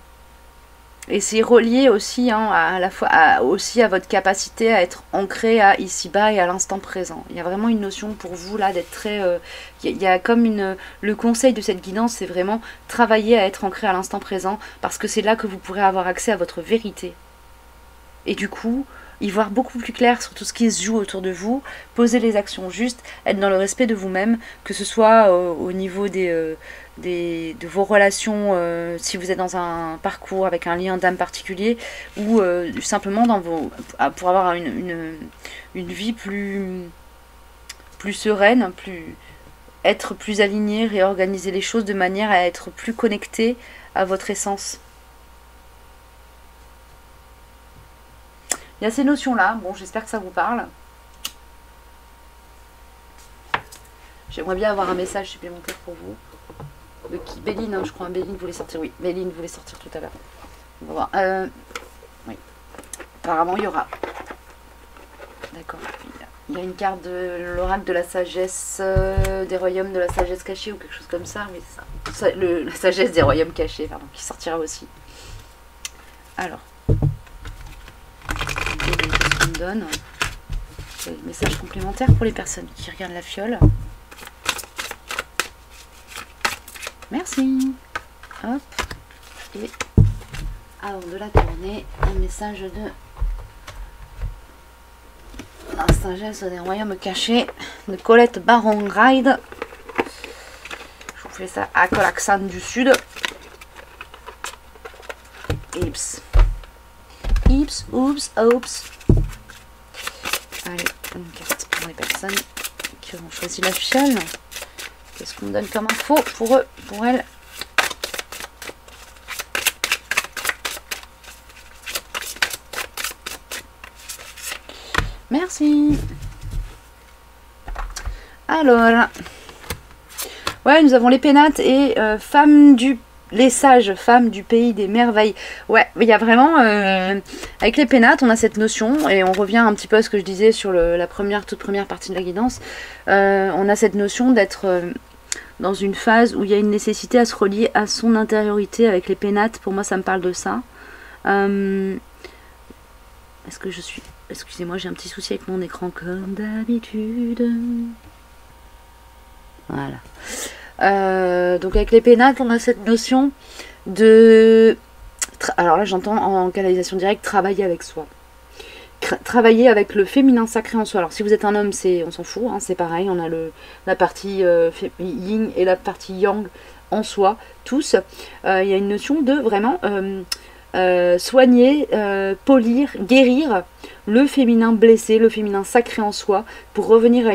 Et c'est relié aussi, à la fois aussi à votre capacité à être ancré à ici-bas et à l'instant présent. Il y a vraiment une notion pour vous là d'être très... il y a comme le conseil de cette guidance, c'est vraiment travailler à être ancré à l'instant présent, parce que c'est là que vous pourrez avoir accès à votre vérité. Et du coup, y voir beaucoup plus clair sur tout ce qui se joue autour de vous, poser les actions justes, être dans le respect de vous-même, que ce soit au niveau de vos relations, si vous êtes dans un parcours avec un lien d'âme particulier, ou simplement pour avoir une vie plus sereine, être plus aligné, réorganiser les choses de manière à être plus connecté à votre essence. Il y a ces notions-là. Bon, j'espère que ça vous parle. J'aimerais bien avoir un message supplémentaire pour vous. De qui? Béline, je crois. Béline voulait sortir. Oui, Béline voulait sortir tout à l'heure. On va voir. Oui. Apparemment, il y aura. D'accord. Il y a une carte de l'oracle de la sagesse, des royaumes de la sagesse cachée, ou quelque chose comme ça. Mais c'est ça. La sagesse des royaumes cachés, pardon, qui sortira aussi. Alors, qu'est-ce qu'on me donne? Message complémentaire pour les personnes qui regardent la fiole. Merci. Hop. Et avant de la tourner, un message de la sagesse des royaumes cachés de Colette Baron Ride. Je vous fais ça avec l'accent du sud. Ips. Ips, oups, oups. Allez, une carte pour les personnes qui ont choisi la fiole. Qu'est-ce qu'on me donne comme info pour eux, pour elles? Merci. Alors, ouais, nous avons les pénates et les sages femmes du pays des merveilles. Ouais, il y a vraiment, avec les pénates, on a cette notion, et on revient un petit peu à ce que je disais sur la toute première partie de la guidance. On a cette notion d'être dans une phase où il y a une nécessité à se relier à son intériorité avec les pénates. Pour moi, ça me parle de ça. Est-ce que je suis... Excusez-moi, j'ai un petit souci avec mon écran comme d'habitude. Voilà. Donc avec les pénates, on a cette notion de... Alors là, j'entends en canalisation directe, travailler avec soi. Travailler avec le féminin sacré en soi. Alors si vous êtes un homme, on s'en fout, hein, c'est pareil. On a la partie yin et la partie yang en soi, tous. Il y a une notion de vraiment... soigner, polir, guérir le féminin blessé, le féminin sacré en soi, pour revenir à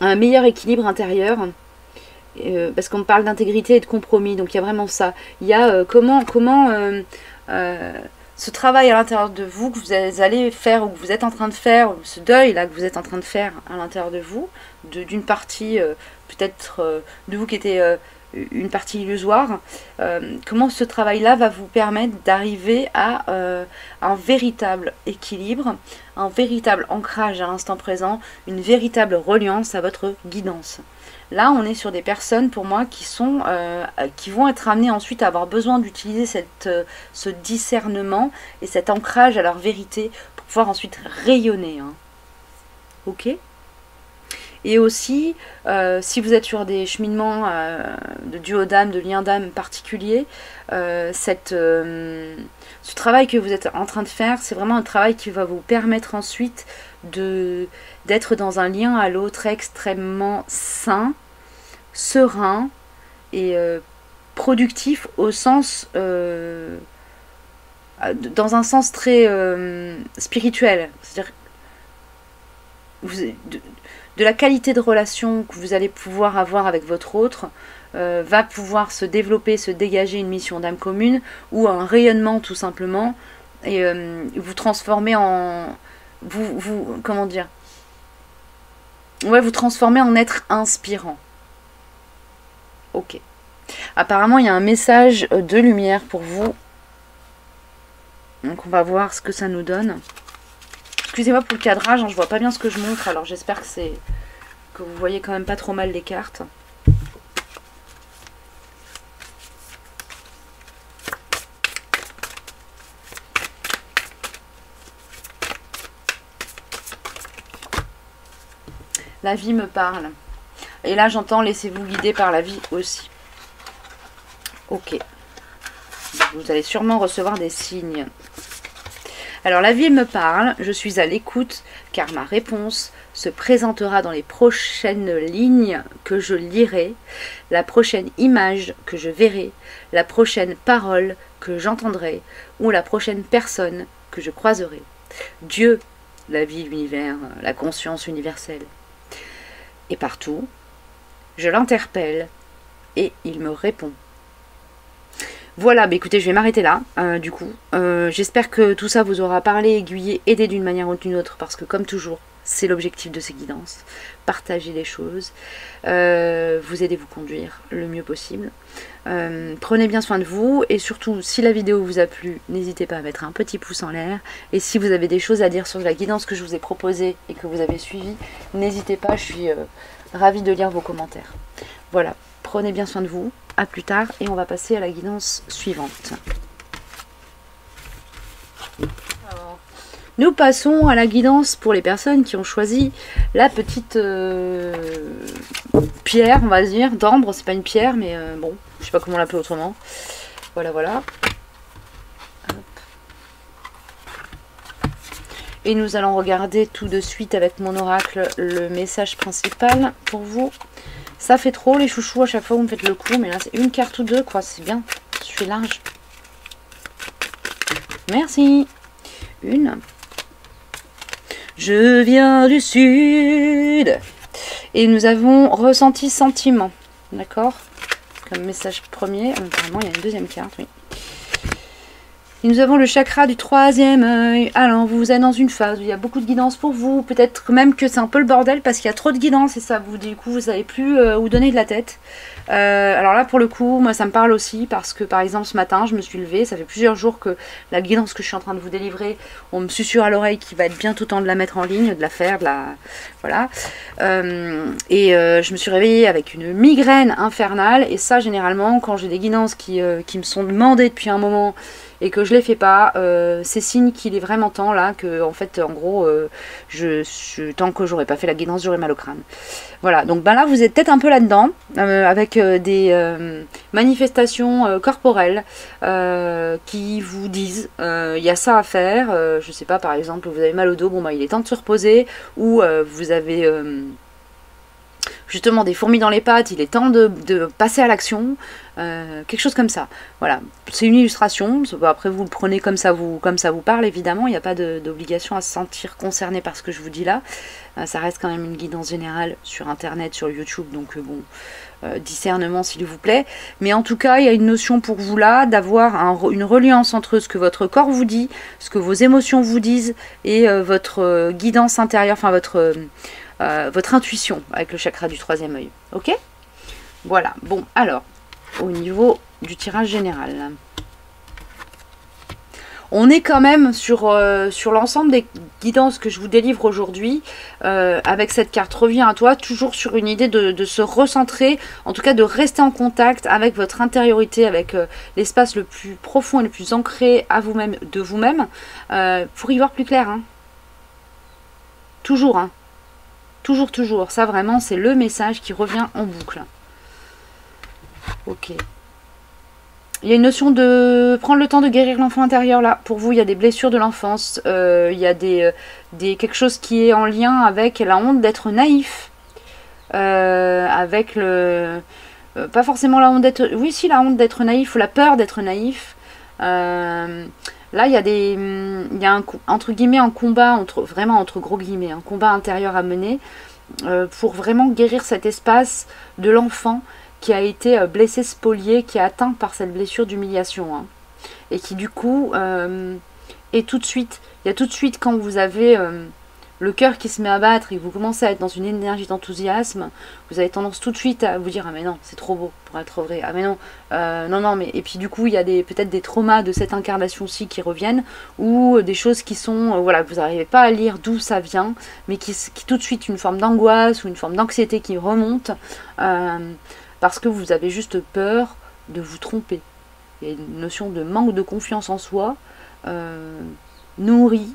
un meilleur équilibre intérieur, parce qu'on parle d'intégrité et de compromis, donc il y a vraiment ça. Il y a comment ce travail à l'intérieur de vous que vous allez faire, ou que vous êtes en train de faire, ce deuil là que vous êtes en train de faire à l'intérieur de vous, d'une partie peut-être de vous qui était une partie illusoire, comment ce travail-là va vous permettre d'arriver à un véritable équilibre, un véritable ancrage à l'instant présent, une véritable reliance à votre guidance. Là, on est sur des personnes, pour moi, qui vont être amenées ensuite à avoir besoin d'utiliser ce discernement et cet ancrage à leur vérité pour pouvoir ensuite rayonner. Hein. Ok ? Et aussi, si vous êtes sur des cheminements de duo d'âme, de lien d'âme particulier, ce travail que vous êtes en train de faire, c'est vraiment un travail qui va vous permettre ensuite d'être dans un lien à l'autre extrêmement sain, serein et productif au sens... dans un sens très spirituel. C'est-à-dire de la qualité de relation que vous allez pouvoir avoir avec votre autre va pouvoir se développer, se dégager une mission d'âme commune ou un rayonnement tout simplement et vous transformer en... comment dire? Ouais, vous transformer en être inspirant. Ok. Apparemment, il y a un message de lumière pour vous. Donc on va voir ce que ça nous donne. Excusez-moi pour le cadrage, hein, je vois pas bien ce que je montre, alors j'espère que vous voyez quand même pas trop mal les cartes. La vie me parle. Et là j'entends laissez-vous guider par la vie aussi. Ok. Vous allez sûrement recevoir des signes. Alors la vie me parle, je suis à l'écoute car ma réponse se présentera dans les prochaines lignes que je lirai, la prochaine image que je verrai, la prochaine parole que j'entendrai ou la prochaine personne que je croiserai. Dieu, la vie, l'univers, la conscience universelle. Et partout, je l'interpelle et il me répond. Voilà, bah écoutez, je vais m'arrêter là, du coup. J'espère que tout ça vous aura parlé, aiguillé, aidé d'une manière ou d'une autre, parce que comme toujours, c'est l'objectif de ces guidances. Partager les choses, vous aider, vous conduire le mieux possible. Prenez bien soin de vous, et surtout, si la vidéo vous a plu, n'hésitez pas à mettre un petit pouce en l'air. Et si vous avez des choses à dire sur la guidance que je vous ai proposée et que vous avez suivie, n'hésitez pas, je suis ravie de lire vos commentaires. Voilà, prenez bien soin de vous. à plus tard et on va passer à la guidance suivante. Alors, nous passons à la guidance pour les personnes qui ont choisi la petite pierre, on va dire, d'ambre. C'est pas une pierre, mais bon, je sais pas comment l'appeler autrement. Voilà, voilà. Et nous allons regarder tout de suite avec mon oracle le message principal pour vous. Ça fait trop les chouchous, à chaque fois vous me faites le coup, mais là c'est une carte ou deux quoi, c'est bien, je suis large. Merci. Une. Je viens du sud. Et nous avons ressenti sentiment, d'accord? Comme message premier, apparemment il y a une deuxième carte, oui. Et nous avons le chakra du troisième œil. Alors, vous êtes dans une phase où il y a beaucoup de guidance pour vous. Peut-être même que c'est un peu le bordel parce qu'il y a trop de guidance et ça vous, du coup, vous savez plus où donner de la tête. Alors là, pour le coup, moi, ça me parle aussi parce que, par exemple, ce matin, je me suis levée. Ça fait plusieurs jours que la guidance que je suis en train de vous délivrer, on me susurre à l'oreille qu'il va être bientôt temps de la mettre en ligne, de la faire, de la... Voilà. Je me suis réveillée avec une migraine infernale. Et ça, généralement, quand j'ai des guidances qui me sont demandées depuis un moment... et que je les fais pas, c'est signe qu'il est vraiment temps là, que en fait en gros tant que j'aurais pas fait la guidance j'aurais mal au crâne. Voilà, donc ben là vous êtes peut-être un peu là-dedans, avec des manifestations corporelles qui vous disent il y a ça à faire, je sais pas, par exemple vous avez mal au dos, bon bah il est temps de se reposer, ou vous avez justement des fourmis dans les pattes, il est temps de passer à l'action, quelque chose comme ça. Voilà, c'est une illustration, après vous le prenez comme ça vous parle, évidemment, il n'y a pas d'obligation à se sentir concerné par ce que je vous dis là. Ça reste quand même une guidance générale sur internet, sur YouTube, donc bon, discernement s'il vous plaît. Mais en tout cas, il y a une notion pour vous là, d'avoir une reliance entre ce que votre corps vous dit, ce que vos émotions vous disent, et votre guidance intérieure, enfin votre intuition avec le chakra du troisième œil. Ok? Voilà. Bon, alors, au niveau du tirage général, on est quand même sur l'ensemble des guidances que je vous délivre aujourd'hui, avec cette carte revient à toi, toujours sur une idée de se recentrer, en tout cas de rester en contact avec votre intériorité, avec l'espace le plus profond et le plus ancré à vous-même, de vous-même, pour y voir plus clair. Hein. Toujours, hein. Toujours, toujours. Ça, vraiment, c'est le message qui revient en boucle. Ok. Il y a une notion de prendre le temps de guérir l'enfant intérieur, là. Pour vous, il y a des blessures de l'enfance. Il y a quelque chose qui est en lien avec la honte d'être naïf. Avec le... pas forcément la honte d'être... Oui, si, la honte d'être naïf ou la peur d'être naïf. Là, il y a entre guillemets un combat, vraiment entre gros guillemets, un combat intérieur à mener pour vraiment guérir cet espace de l'enfant qui a été blessé, spolié, qui est atteint par cette blessure d'humiliation. Hein, et qui du coup est tout de suite, il y a tout de suite quand vous avez le cœur qui se met à battre et que vous commencez à être dans une énergie d'enthousiasme, vous avez tendance tout de suite à vous dire ah mais non c'est trop beau pour être vrai, ah mais non non mais, et puis du coup il y a peut-être des traumas de cette incarnation-ci qui reviennent, ou des choses qui sont voilà, vous n'arrivez pas à lire d'où ça vient, mais qui tout de suite une forme d'angoisse ou une forme d'anxiété qui remonte parce que vous avez juste peur de vous tromper. Il y a une notion de manque de confiance en soi nourrie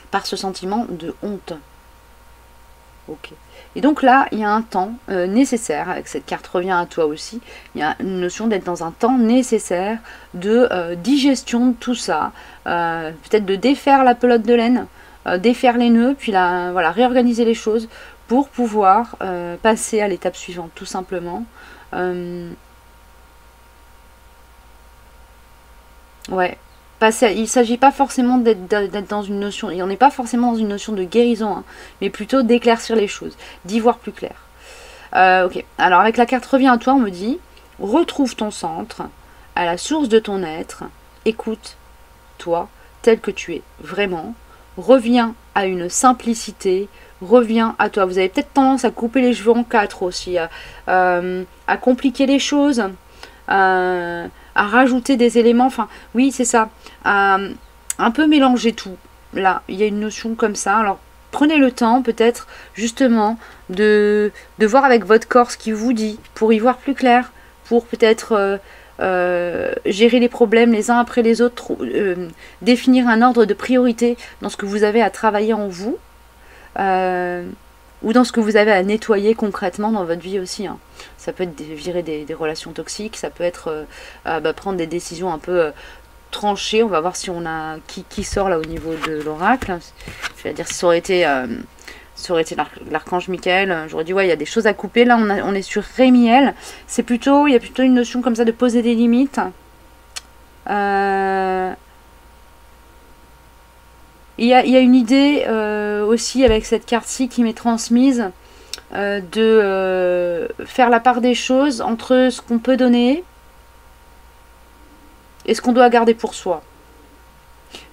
par ce sentiment de honte. Ok. Et donc là, il y a un temps nécessaire, avec cette carte revient à toi aussi, il y a une notion d'être dans un temps nécessaire de digestion de tout ça, peut-être de défaire la pelote de laine, défaire les nœuds, puis voilà, réorganiser les choses pour pouvoir passer à l'étape suivante, tout simplement. Ouais. Il ne s'agit pas forcément d'être dans une notion, et on n'est pas forcément dans une notion de guérison, hein, mais plutôt d'éclaircir les choses, d'y voir plus clair. Ok, alors avec la carte revient à toi, on me dit, retrouve ton centre, à la source de ton être, écoute-toi tel que tu es vraiment, reviens à une simplicité, reviens à toi. Vous avez peut-être tendance à couper les cheveux en quatre aussi, à compliquer les choses, à rajouter des éléments, enfin oui c'est ça, un peu mélanger tout. Là il y a une notion comme ça, alors prenez le temps peut-être justement de voir avec votre corps ce qu'il vous dit, pour y voir plus clair, pour peut-être gérer les problèmes les uns après les autres, définir un ordre de priorité dans ce que vous avez à travailler en vous, ou dans ce que vous avez à nettoyer concrètement dans votre vie aussi. Hein. Ça peut être virer des relations toxiques, ça peut être prendre des décisions un peu tranchées. On va voir si on a qui sort là au niveau de l'oracle. Je vais dire si ça aurait été l'archange Michael, j'aurais dit ouais, il y a des choses à couper. Là on est sur Rémiel. Il y a plutôt une notion comme ça de poser des limites. Il y a une idée aussi avec cette carte-ci qui m'est transmise de faire la part des choses entre ce qu'on peut donner et ce qu'on doit garder pour soi.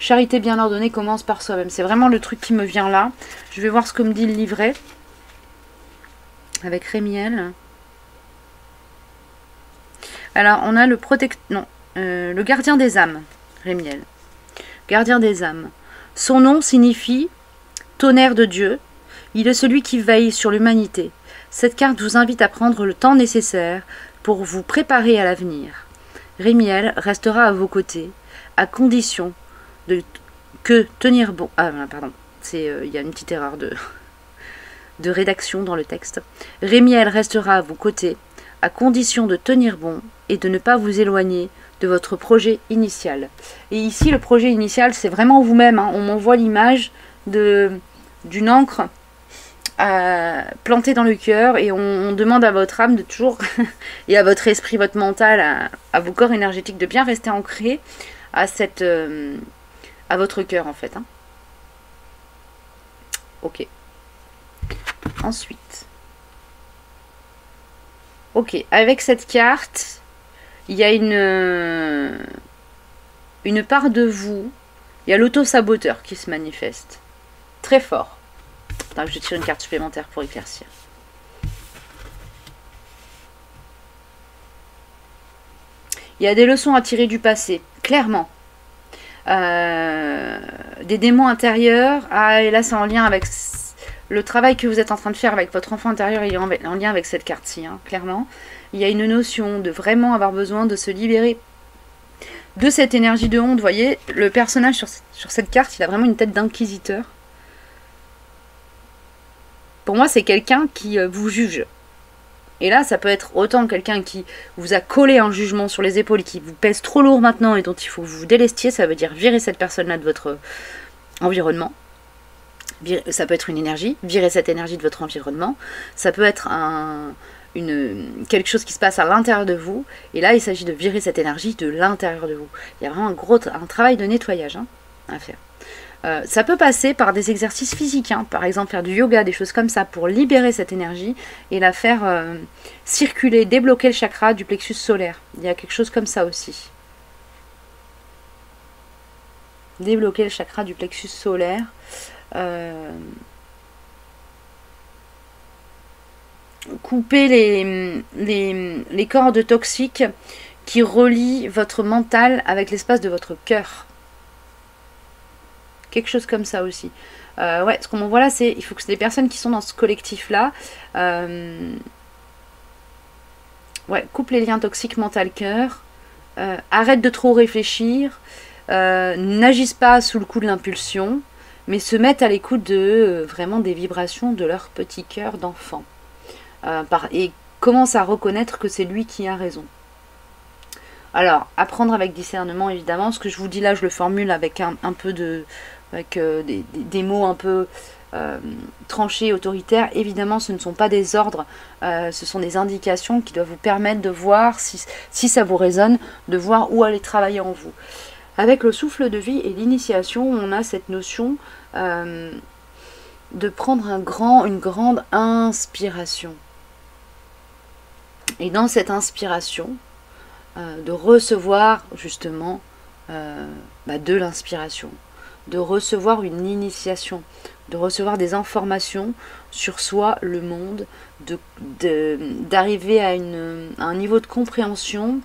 Charité bien ordonnée commence par soi-même. C'est vraiment le truc qui me vient là. Je vais voir ce que me dit le livret avec Rémiel. Alors on a le le gardien des âmes, Rémiel. Gardien des âmes. Son nom signifie tonnerre de Dieu. Il est celui qui veille sur l'humanité. Cette carte vous invite à prendre le temps nécessaire pour vous préparer à l'avenir. Rémiel restera à vos côtés, à condition que tenir bon... Ah, pardon, il y a une petite erreur de rédaction dans le texte. Rémiel restera à vos côtés, à condition de tenir bon et de ne pas vous éloigner de votre projet initial. Et ici, le projet initial, c'est vraiment vous-même. Hein. On m'envoie l'image d'une encre plantée dans le cœur et on demande à votre âme de toujours, et à votre esprit, votre mental, à vos corps énergétiques, de bien rester ancrés à votre cœur, en fait. Hein. Ok. Ensuite. Ok, avec cette carte, il y a une part de vous, il y a l'auto-saboteur qui se manifeste. Très fort. Attends, je tire une carte supplémentaire pour éclaircir. Il y a des leçons à tirer du passé, clairement. Des démons intérieurs. Ah, et là, c'est en lien avec le travail que vous êtes en train de faire avec votre enfant intérieur. Il est en lien avec cette carte-ci, hein, clairement. Il y a une notion de vraiment avoir besoin de se libérer de cette énergie de honte. Vous voyez, le personnage sur cette carte, il a vraiment une tête d'inquisiteur. Pour moi, c'est quelqu'un qui vous juge. Et là, ça peut être autant quelqu'un qui vous a collé un jugement sur les épaules, qui vous pèse trop lourd maintenant et dont il faut vous délestier. Ça veut dire virer cette personne-là de votre environnement. Ça peut être une énergie, virer cette énergie de votre environnement. Ça peut être quelque chose qui se passe à l'intérieur de vous. Et là, il s'agit de virer cette énergie de l'intérieur de vous. Il y a vraiment un travail de nettoyage à faire. Ça peut passer par des exercices physiques, hein, par exemple faire du yoga, des choses comme ça, pour libérer cette énergie et la faire circuler, débloquer le chakra du plexus solaire. Il y a quelque chose comme ça aussi. Débloquer le chakra du plexus solaire. Couper les cordes toxiques qui relient votre mental avec l'espace de votre cœur. Quelque chose comme ça aussi. Ouais, ce qu'on m'envoie là, il faut que c'est des personnes qui sont dans ce collectif-là. Ouais, coupe les liens toxiques mental-cœur. Arrête de trop réfléchir. N'agissent pas sous le coup de l'impulsion, mais se mettent à l'écoute de vraiment des vibrations de leur petit cœur d'enfant. Et commence à reconnaître que c'est lui qui a raison. Alors, apprendre avec discernement, évidemment. Ce que je vous dis là, je le formule avec des mots un peu tranchés, autoritaires. Évidemment, ce ne sont pas des ordres, ce sont des indications qui doivent vous permettre de voir, si ça vous résonne, de voir où aller travailler en vous. Avec le souffle de vie et l'initiation, on a cette notion de prendre une grande inspiration. Et dans cette inspiration, de recevoir justement de l'inspiration, de recevoir une initiation, de recevoir des informations sur soi, le monde, d'arriver à un niveau de compréhension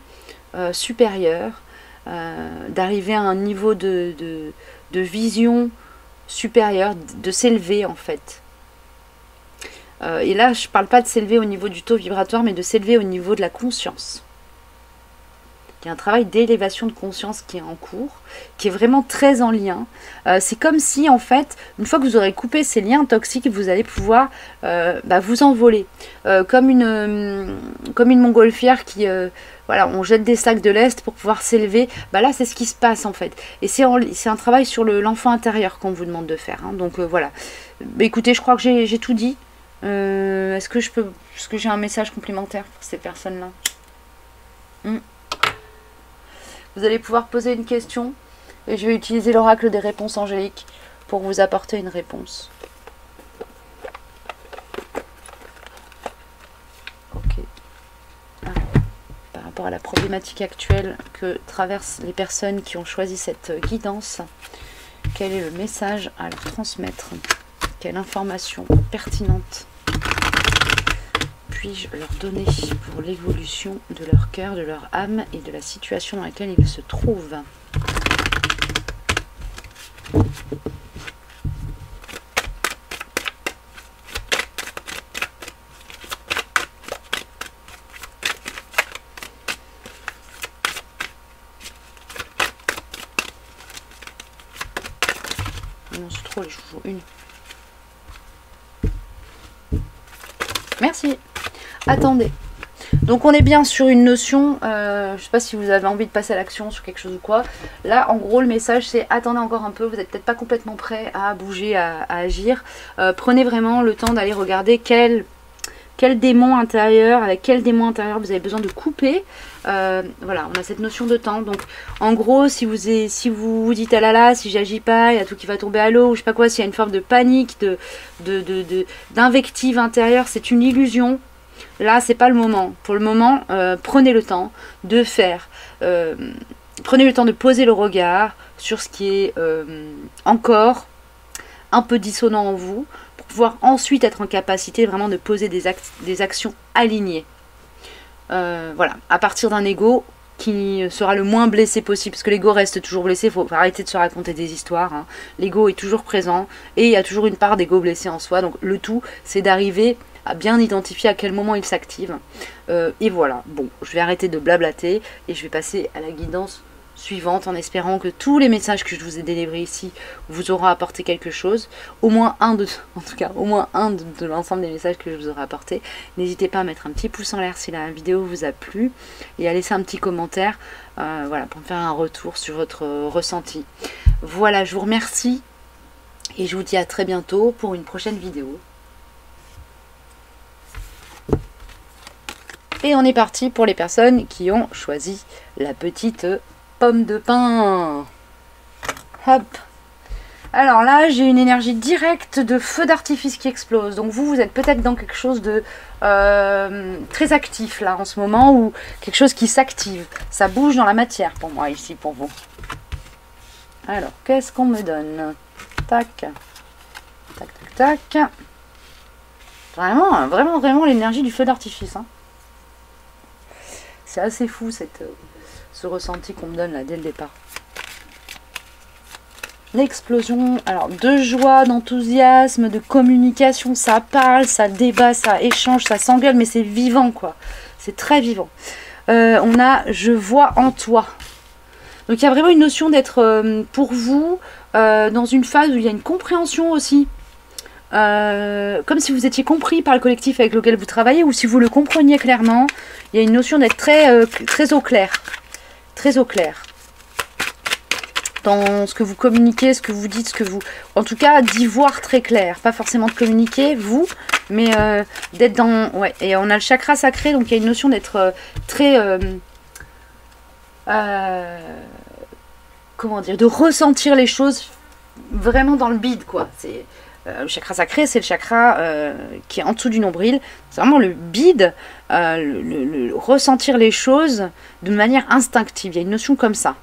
supérieur, d'arriver à un niveau de vision supérieure, de s'élever en fait. Et là, je ne parle pas de s'élever au niveau du taux vibratoire, mais de s'élever au niveau de la conscience. Il y a un travail d'élévation de conscience qui est en cours, qui est vraiment très en lien. C'est comme si, en fait, une fois que vous aurez coupé ces liens toxiques, vous allez pouvoir vous envoler. Comme une montgolfière qui... voilà, on jette des sacs de lest pour pouvoir s'élever. Là, c'est ce qui se passe, en fait. Et c'est un travail sur l'enfant intérieur qu'on vous demande de faire. Hein. Donc, voilà. Écoutez, je crois que j'ai tout dit. Est-ce que j'ai un message complémentaire pour ces personnes-là? Vous allez pouvoir poser une question et je vais utiliser l'oracle des réponses angéliques pour vous apporter une réponse. Ok. Alors, par rapport à la problématique actuelle que traversent les personnes qui ont choisi cette guidance, quel est le message à leur transmettre? Quelle information pertinente puis-je leur donner pour l'évolution de leur cœur, de leur âme et de la situation dans laquelle ils se trouvent? Non, c'est trop, je joue une. Merci. Attendez. Donc on est bien sur une notion, je ne sais pas si vous avez envie de passer à l'action sur quelque chose ou quoi. Là en gros le message c'est attendez encore un peu, vous n'êtes peut-être pas complètement prêt à bouger, à agir. Prenez vraiment le temps d'aller regarder quel démon intérieur, avec quel démon intérieur vous avez besoin de couper. Voilà, on a cette notion de temps. Donc en gros si vous vous dites ah là là, si j'agis pas, il y a tout qui va tomber à l'eau, ou je sais pas quoi, s'il y a une forme de panique, d'invective intérieure, c'est une illusion. Là, c'est pas le moment. Pour le moment, prenez le temps de faire. Prenez le temps de poser le regard sur ce qui est encore un peu dissonant en vous, pour pouvoir ensuite être en capacité vraiment de poser des actions alignées. Voilà, à partir d'un ego qui sera le moins blessé possible, parce que l'ego reste toujours blessé, il faut arrêter de se raconter des histoires. Hein. L'ego est toujours présent, et il y a toujours une part d'ego blessé en soi, donc le tout, c'est d'arriver à bien identifier à quel moment il s'active. Et voilà, bon, je vais arrêter de blablater et je vais passer à la guidance suivante en espérant que tous les messages que je vous ai délivrés ici vous auront apporté quelque chose. Au moins un de l'ensemble des messages que je vous aurai apporté. N'hésitez pas à mettre un petit pouce en l'air si la vidéo vous a plu et à laisser un petit commentaire voilà, pour me faire un retour sur votre ressenti. Voilà, je vous remercie et je vous dis à très bientôt pour une prochaine vidéo. Et on est parti pour les personnes qui ont choisi la petite pomme de pin. Hop. Alors là, j'ai une énergie directe de feu d'artifice qui explose. Donc vous êtes peut-être dans quelque chose de très actif là en ce moment, ou quelque chose qui s'active. Ça bouge dans la matière pour moi ici, pour vous. Alors, qu'est-ce qu'on me donne? Tac. Tac, tac, tac. Vraiment l'énergie du feu d'artifice. Hein. C'est assez fou ce ressenti qu'on me donne là dès le départ. L'explosion, alors de joie, d'enthousiasme, de communication, ça parle, ça débat, ça échange, ça s'engueule, mais c'est vivant quoi. C'est très vivant. On a je vois en toi. Donc il y a vraiment une notion d'être pour vous dans une phase où il y a une compréhension aussi. Comme si vous étiez compris par le collectif avec lequel vous travaillez, ou si vous le compreniez clairement. Il y a une notion d'être très au clair. Très au clair. Dans ce que vous communiquez, ce que vous dites, ce que vous... En tout cas, d'y voir très clair. Pas forcément de communiquer, vous, mais d'être dans... Ouais, et on a le chakra sacré, donc il y a une notion d'être très... comment dire? De ressentir les choses vraiment dans le bide, quoi. C'est... le chakra sacré, c'est le chakra qui est en dessous du nombril. C'est vraiment le bide, le ressentir les choses de manière instinctive. Il y a une notion comme ça.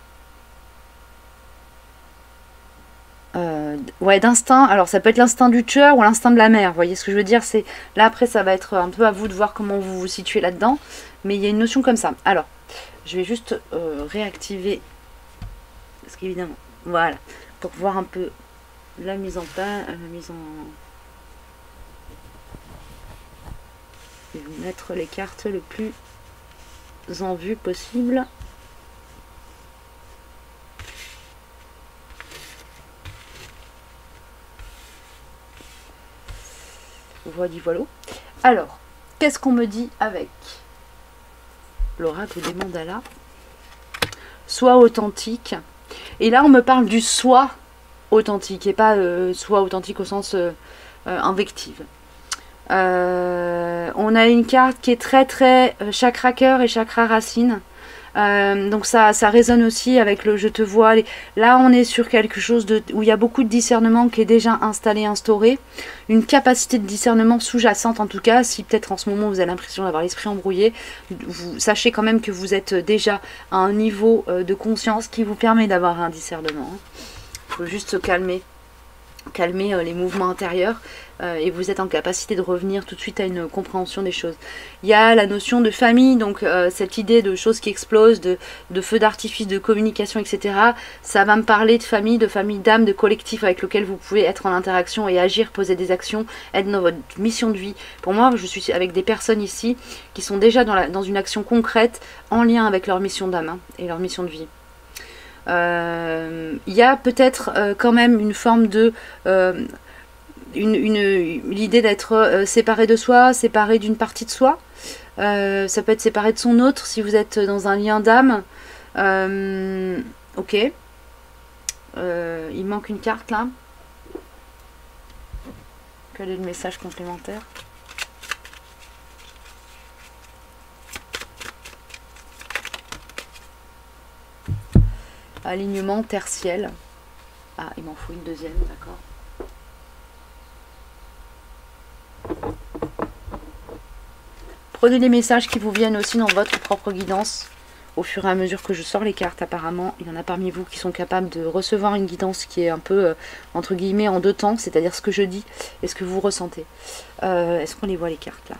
Ouais, d'instinct. Alors ça peut être l'instinct du tueur ou l'instinct de la mère. Vous voyez ce que je veux dire? C'est là après ça va être un peu à vous de voir comment vous vous situez là-dedans. Mais il y a une notion comme ça. Alors, je vais juste réactiver. Parce qu'évidemment, voilà, pour voir un peu la mise en page, la mise en... Je vais vous mettre les cartes le plus en vue possible. Voilà, voilà. Alors, qu'est-ce qu'on me dit avec l'oracle des mandalas? Sois authentique. Et là, on me parle du soi authentique et pas soi authentique au sens invective. On a une carte qui est très très chakra cœur et chakra racine. Donc ça résonne aussi avec le je te vois. Là on est sur quelque chose où il y a beaucoup de discernement qui est déjà installé, instauré. Une capacité de discernement sous-jacente en tout cas. Si peut-être en ce moment vous avez l'impression d'avoir l'esprit embrouillé, sachez quand même que vous êtes déjà à un niveau de conscience qui vous permet d'avoir un discernement. Il faut juste se calmer les mouvements intérieurs et vous êtes en capacité de revenir tout de suite à une compréhension des choses. Il y a la notion de famille, donc cette idée de choses qui explosent, de feux d'artifice, de communication, etc. Ça va me parler de famille d'âme, de collectif avec lequel vous pouvez être en interaction et agir, poser des actions, être dans votre mission de vie. Pour moi, je suis avec des personnes ici qui sont déjà dans une action concrète en lien avec leur mission d'âme et leur mission de vie. Il y a peut-être quand même une forme de l'idée d'être séparé de soi, séparé d'une partie de soi. Ça peut être séparé de son autre si vous êtes dans un lien d'âme. Ok. Il manque une carte là. Quel est le message complémentaire? Alignement tertiel. Ah, il m'en faut une deuxième, d'accord. Prenez les messages qui vous viennent aussi dans votre propre guidance. Au fur et à mesure que je sors les cartes, apparemment, il y en a parmi vous qui sont capables de recevoir une guidance qui est un peu, entre guillemets, en deux temps, c'est-à-dire ce que je dis et ce que vous ressentez. Est-ce qu'on les voit les cartes là?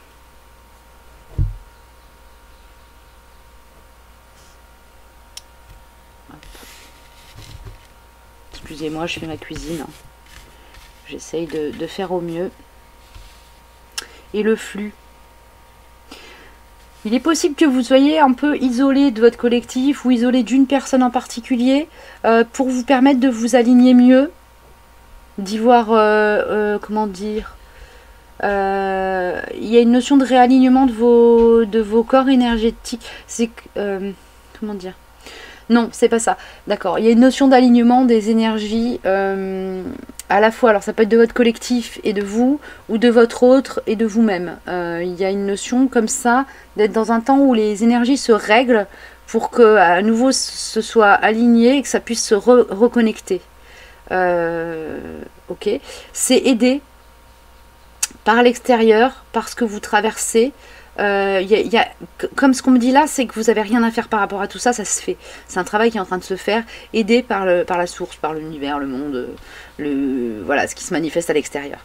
Excusez-moi, je fais ma cuisine. J'essaye de faire au mieux. Et le flux. Il est possible que vous soyez un peu isolé de votre collectif ou isolé d'une personne en particulier pour vous permettre de vous aligner mieux, d'y voir, comment dire, il y a une notion de réalignement de vos corps énergétiques. C'est comment dire? Non, c'est pas ça. D'accord. Il y a une notion d'alignement des énergies à la fois. Alors ça peut être de votre collectif et de vous, ou de votre autre et de vous-même. Il y a une notion comme ça d'être dans un temps où les énergies se règlent pour que à nouveau ce soit aligné et que ça puisse se reconnecter. Ok. C'est aidé par l'extérieur, par ce que vous traversez. Comme ce qu'on me dit là, c'est que vous n'avez rien à faire par rapport à tout ça, ça se fait. C'est un travail qui est en train de se faire, aidé par la source, par l'univers, le monde, voilà, ce qui se manifeste à l'extérieur.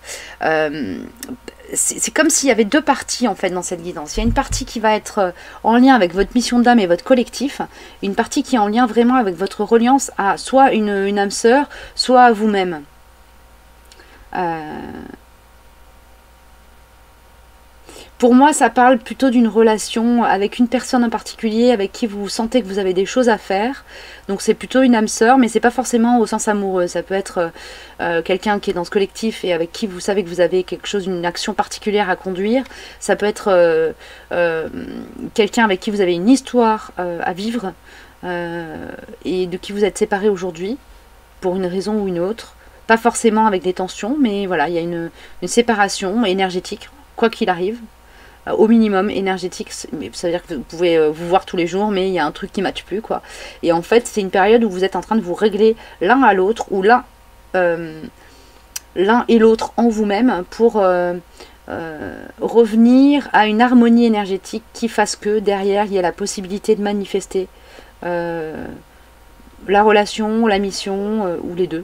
C'est comme s'il y avait deux parties en fait dans cette guidance. Il y a une partie qui va être en lien avec votre mission d'âme et votre collectif, une partie qui est en lien vraiment avec votre reliance à soit une âme sœur, soit à vous-même. Pour moi, ça parle plutôt d'une relation avec une personne en particulier, avec qui vous sentez que vous avez des choses à faire. Donc c'est plutôt une âme sœur, mais c'est pas forcément au sens amoureux. Ça peut être quelqu'un qui est dans ce collectif et avec qui vous savez que vous avez quelque chose, une action particulière à conduire. Ça peut être quelqu'un avec qui vous avez une histoire à vivre et de qui vous êtes séparés aujourd'hui, pour une raison ou une autre. Pas forcément avec des tensions, mais voilà, il y a une séparation énergétique, quoi qu'il arrive. Au minimum énergétique, ça veut dire que vous pouvez vous voir tous les jours, mais il y a un truc qui ne matche plus, quoi. Et en fait, c'est une période où vous êtes en train de vous régler l'un à l'autre, ou l'un et l'autre en vous-même, pour revenir à une harmonie énergétique qui fasse que derrière, il y a la possibilité de manifester la relation, la mission, ou les deux.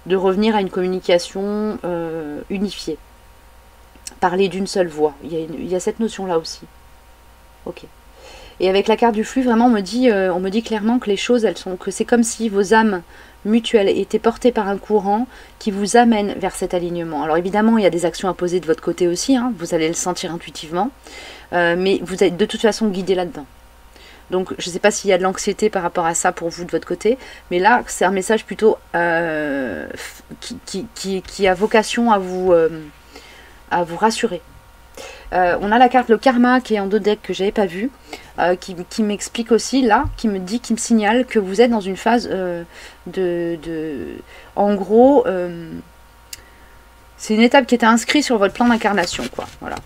De revenir à une communication unifiée. Parler d'une seule voix. Il y a cette notion-là aussi. Ok. Et avec la carte du flux, vraiment, on me dit clairement que les choses, que c'est comme si vos âmes mutuelles étaient portées par un courant qui vous amène vers cet alignement. Alors évidemment, il y a des actions à poser de votre côté aussi, hein, vous allez le sentir intuitivement, mais vous êtes de toute façon guidé là-dedans. Donc je ne sais pas s'il y a de l'anxiété par rapport à ça pour vous de votre côté, mais là c'est un message plutôt qui a vocation à vous rassurer. On a la carte le karma qui est en dos deck que j'avais pas vu, qui m'explique aussi là, qui me signale que vous êtes dans une phase en gros, c'est une étape qui était inscrite sur votre plan d'incarnation, quoi. Voilà.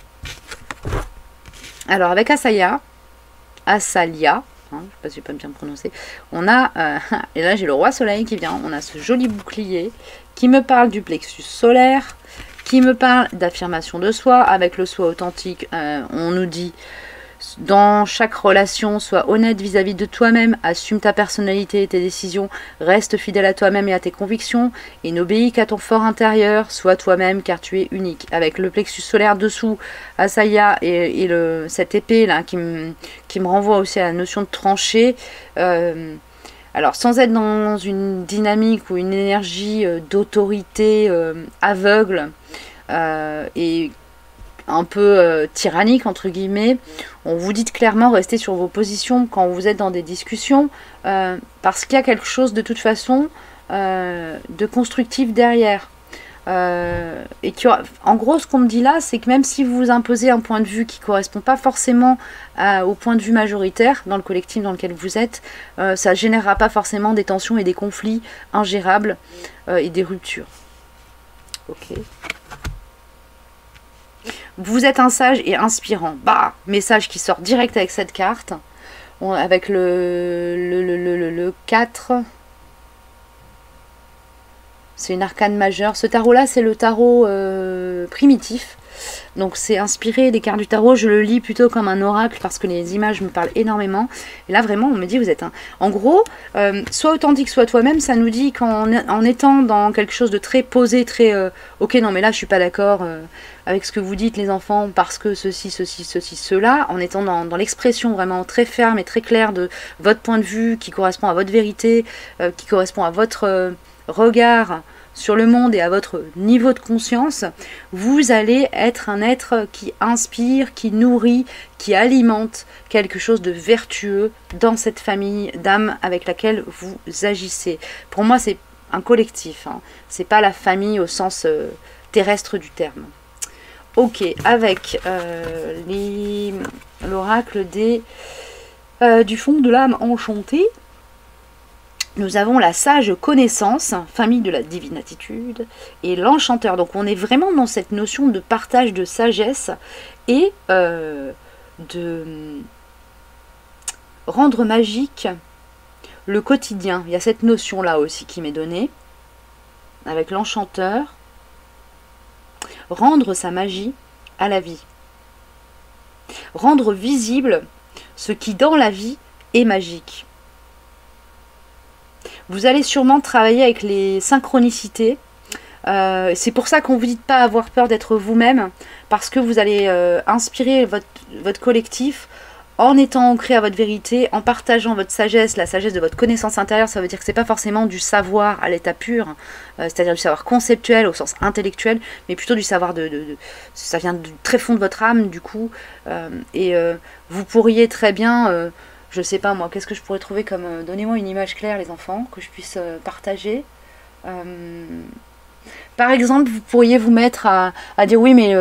Alors avec Asalia, hein, je ne sais pas si je vais pas bien prononcer, on a, et là j'ai le roi soleil qui vient, on a ce joli bouclier qui me parle du plexus solaire, qui me parle d'affirmation de soi. Avec le soi authentique, on nous dit dans chaque relation, sois honnête vis-à-vis de toi-même, assume ta personnalité et tes décisions, reste fidèle à toi-même et à tes convictions, et n'obéis qu'à ton fort intérieur, sois toi-même car tu es unique. Avec le plexus solaire dessous, Asaya et cette épée là qui me renvoie aussi à la notion de tranchée. Alors sans être dans une dynamique ou une énergie d'autorité aveugle et un peu tyrannique entre guillemets, on vous dit clairement restez sur vos positions quand vous êtes dans des discussions parce qu'il y a quelque chose de toute façon de constructif derrière. Et en gros ce qu'on me dit là c'est que même si vous imposez un point de vue qui ne correspond pas forcément au point de vue majoritaire dans le collectif dans lequel vous êtes, ça ne générera pas forcément des tensions et des conflits ingérables et des ruptures. Ok. Vous êtes un sage et inspirant. Bah, message qui sort direct avec cette carte. Avec le 4. C'est une arcane majeure. Ce tarot-là, c'est le tarot primitif. Donc c'est inspiré des cartes du tarot. Je le lis plutôt comme un oracle parce que les images me parlent énormément. Et là, vraiment, on me dit, vous êtes un... En gros, soit authentique, soit toi-même, ça nous dit qu'en étant dans quelque chose de très posé, très... ok, non, mais là, je suis pas d'accord avec ce que vous dites, les enfants, parce que ceci, cela, en étant dans l'expression vraiment très ferme et très claire de votre point de vue, qui correspond à votre vérité, qui correspond à votre regard sur le monde et à votre niveau de conscience, vous allez être un être qui inspire, qui nourrit, qui alimente quelque chose de vertueux dans cette famille d'âmes avec laquelle vous agissez. Pour moi, c'est un collectif, hein. C'est pas la famille au sens terrestre du terme. Ok, avec l'oracle du fond de l'âme enchantée, nous avons la sage connaissance, famille de la divine attitude, et l'enchanteur. Donc on est vraiment dans cette notion de partage de sagesse et de rendre magique le quotidien. Il y a cette notion-là aussi qui m'est donnée, avec l'enchanteur. Rendre sa magie à la vie. Rendre visible ce qui dans la vie est magique. Vous allez sûrement travailler avec les synchronicités. C'est pour ça qu'on vous dit de ne pas avoir peur d'être vous-même, parce que vous allez inspirer votre collectif en étant ancré à votre vérité, en partageant votre sagesse, la sagesse de votre connaissance intérieure. Ça veut dire que ce n'est pas forcément du savoir à l'état pur, c'est-à-dire du savoir conceptuel au sens intellectuel, mais plutôt du savoir ça vient du très fond de votre âme du coup. Vous pourriez très bien... je sais pas moi, qu'est-ce que je pourrais trouver comme... Donnez-moi une image claire les enfants, que je puisse partager. Par exemple, vous pourriez vous mettre à dire oui mais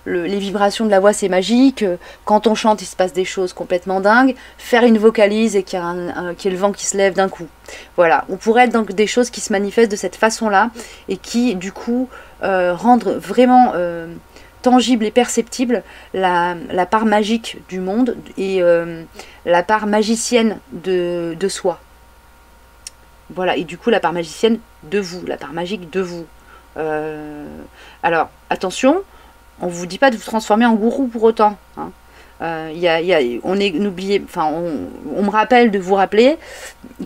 les vibrations de la voix c'est magique, quand on chante il se passe des choses complètement dingues, faire une vocalise et qu'il y ait le vent qui se lève d'un coup. Voilà, on pourrait être dans des choses qui se manifestent de cette façon-là et qui du coup rendent vraiment... tangible et perceptible la part magique du monde et la part magicienne de soi. Voilà, et du coup la part magicienne de vous, la part magique de vous. Alors, attention, on ne vous dit pas de vous transformer en gourou pour autant. Hein. On me rappelle de vous rappeler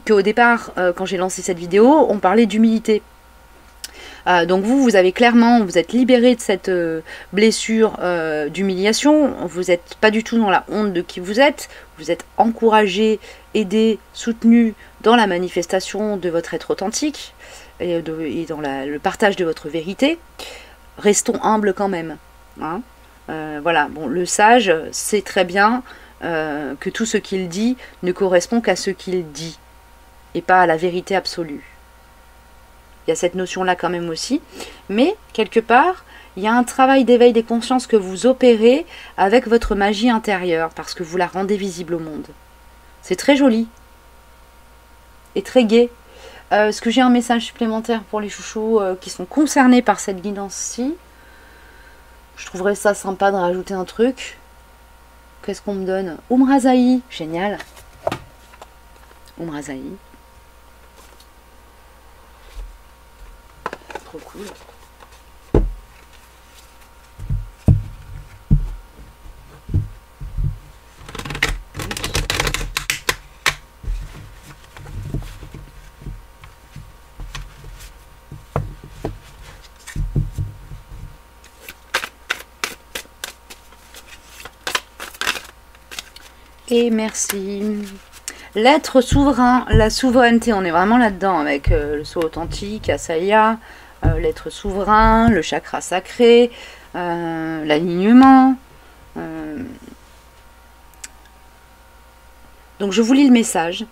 qu'au départ, quand j'ai lancé cette vidéo, on parlait d'humilité. Donc vous avez clairement, vous êtes libéré de cette blessure d'humiliation, vous n'êtes pas du tout dans la honte de qui vous êtes encouragé, aidé, soutenu dans la manifestation de votre être authentique et dans le partage de votre vérité. Restons humbles quand même. Hein. Voilà, bon, le sage, c'est très bien que tout ce qu'il dit ne correspond qu'à ce qu'il dit et pas à la vérité absolue. Il y a cette notion-là quand même aussi, mais quelque part, il y a un travail d'éveil des consciences que vous opérez avec votre magie intérieure, parce que vous la rendez visible au monde. C'est très joli et très gai. Est-ce que j'ai un message supplémentaire pour les chouchous qui sont concernés par cette guidance-ci? Je trouverais ça sympa de rajouter un truc. Qu'est-ce qu'on me donne? Umrazaï, génial. Umrazaï. Trop cool. Et merci. L'être souverain, la souveraineté, on est vraiment là-dedans avec le saut authentique, Asaya, l'être souverain, le chakra sacré, l'alignement. Donc je vous lis le message.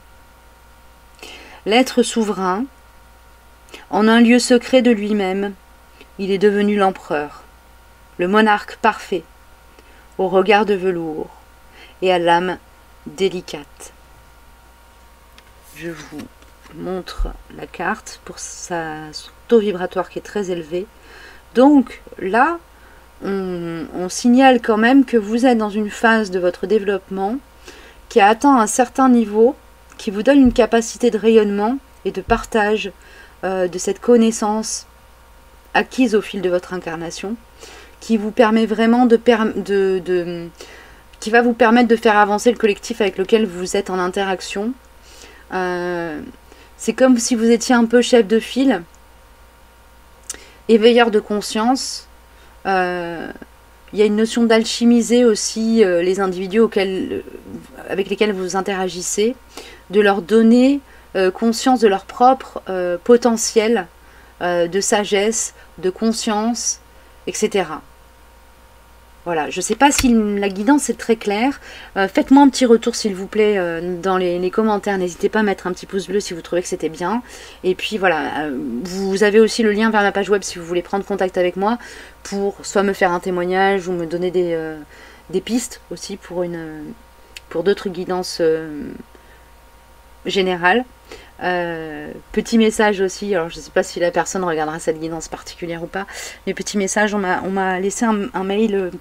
L'être souverain, en un lieu secret de lui-même, il est devenu l'empereur, le monarque parfait, au regard de velours et à l'âme délicate. Je vous montre la carte pour son taux vibratoire qui est très élevé. Donc là, on signale quand même que vous êtes dans une phase de votre développement qui a atteint un certain niveau, qui vous donne une capacité de rayonnement et de partage de cette connaissance acquise au fil de votre incarnation, qui vous permet vraiment qui va vous permettre de faire avancer le collectif avec lequel vous êtes en interaction. C'est comme si vous étiez un peu chef de file, éveilleur de conscience. Il y a une notion d'alchimiser aussi les individus avec lesquels vous interagissez, de leur donner conscience de leur propre potentiel de sagesse, de conscience, etc. Voilà, je ne sais pas si la guidance est très claire. Faites-moi un petit retour s'il vous plaît dans les commentaires. N'hésitez pas à mettre un petit pouce bleu si vous trouvez que c'était bien. Et puis voilà, vous avez aussi le lien vers la page web si vous voulez prendre contact avec moi pour soit me faire un témoignage ou me donner des pistes aussi pour d'autres guidances générales. Petit message aussi, alors je ne sais pas si la personne regardera cette guidance particulière ou pas, mais petit message, on m'a laissé un mail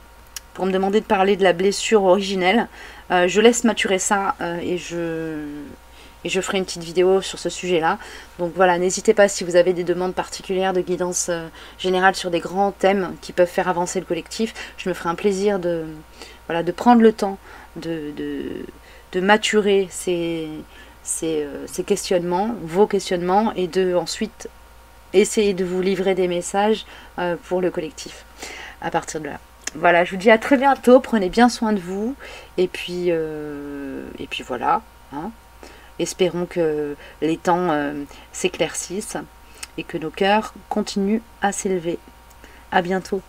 pour me demander de parler de la blessure originelle. Je laisse maturer ça et je ferai une petite vidéo sur ce sujet là. Donc voilà, n'hésitez pas si vous avez des demandes particulières de guidance générale sur des grands thèmes qui peuvent faire avancer le collectif. Je me ferai un plaisir de prendre le temps de maturer ces questionnements, vos questionnements, et de ensuite essayer de vous livrer des messages pour le collectif à partir de là. Voilà, je vous dis à très bientôt, prenez bien soin de vous, et puis voilà, hein. Espérons que les temps s'éclaircissent et que nos cœurs continuent à s'élever. À bientôt.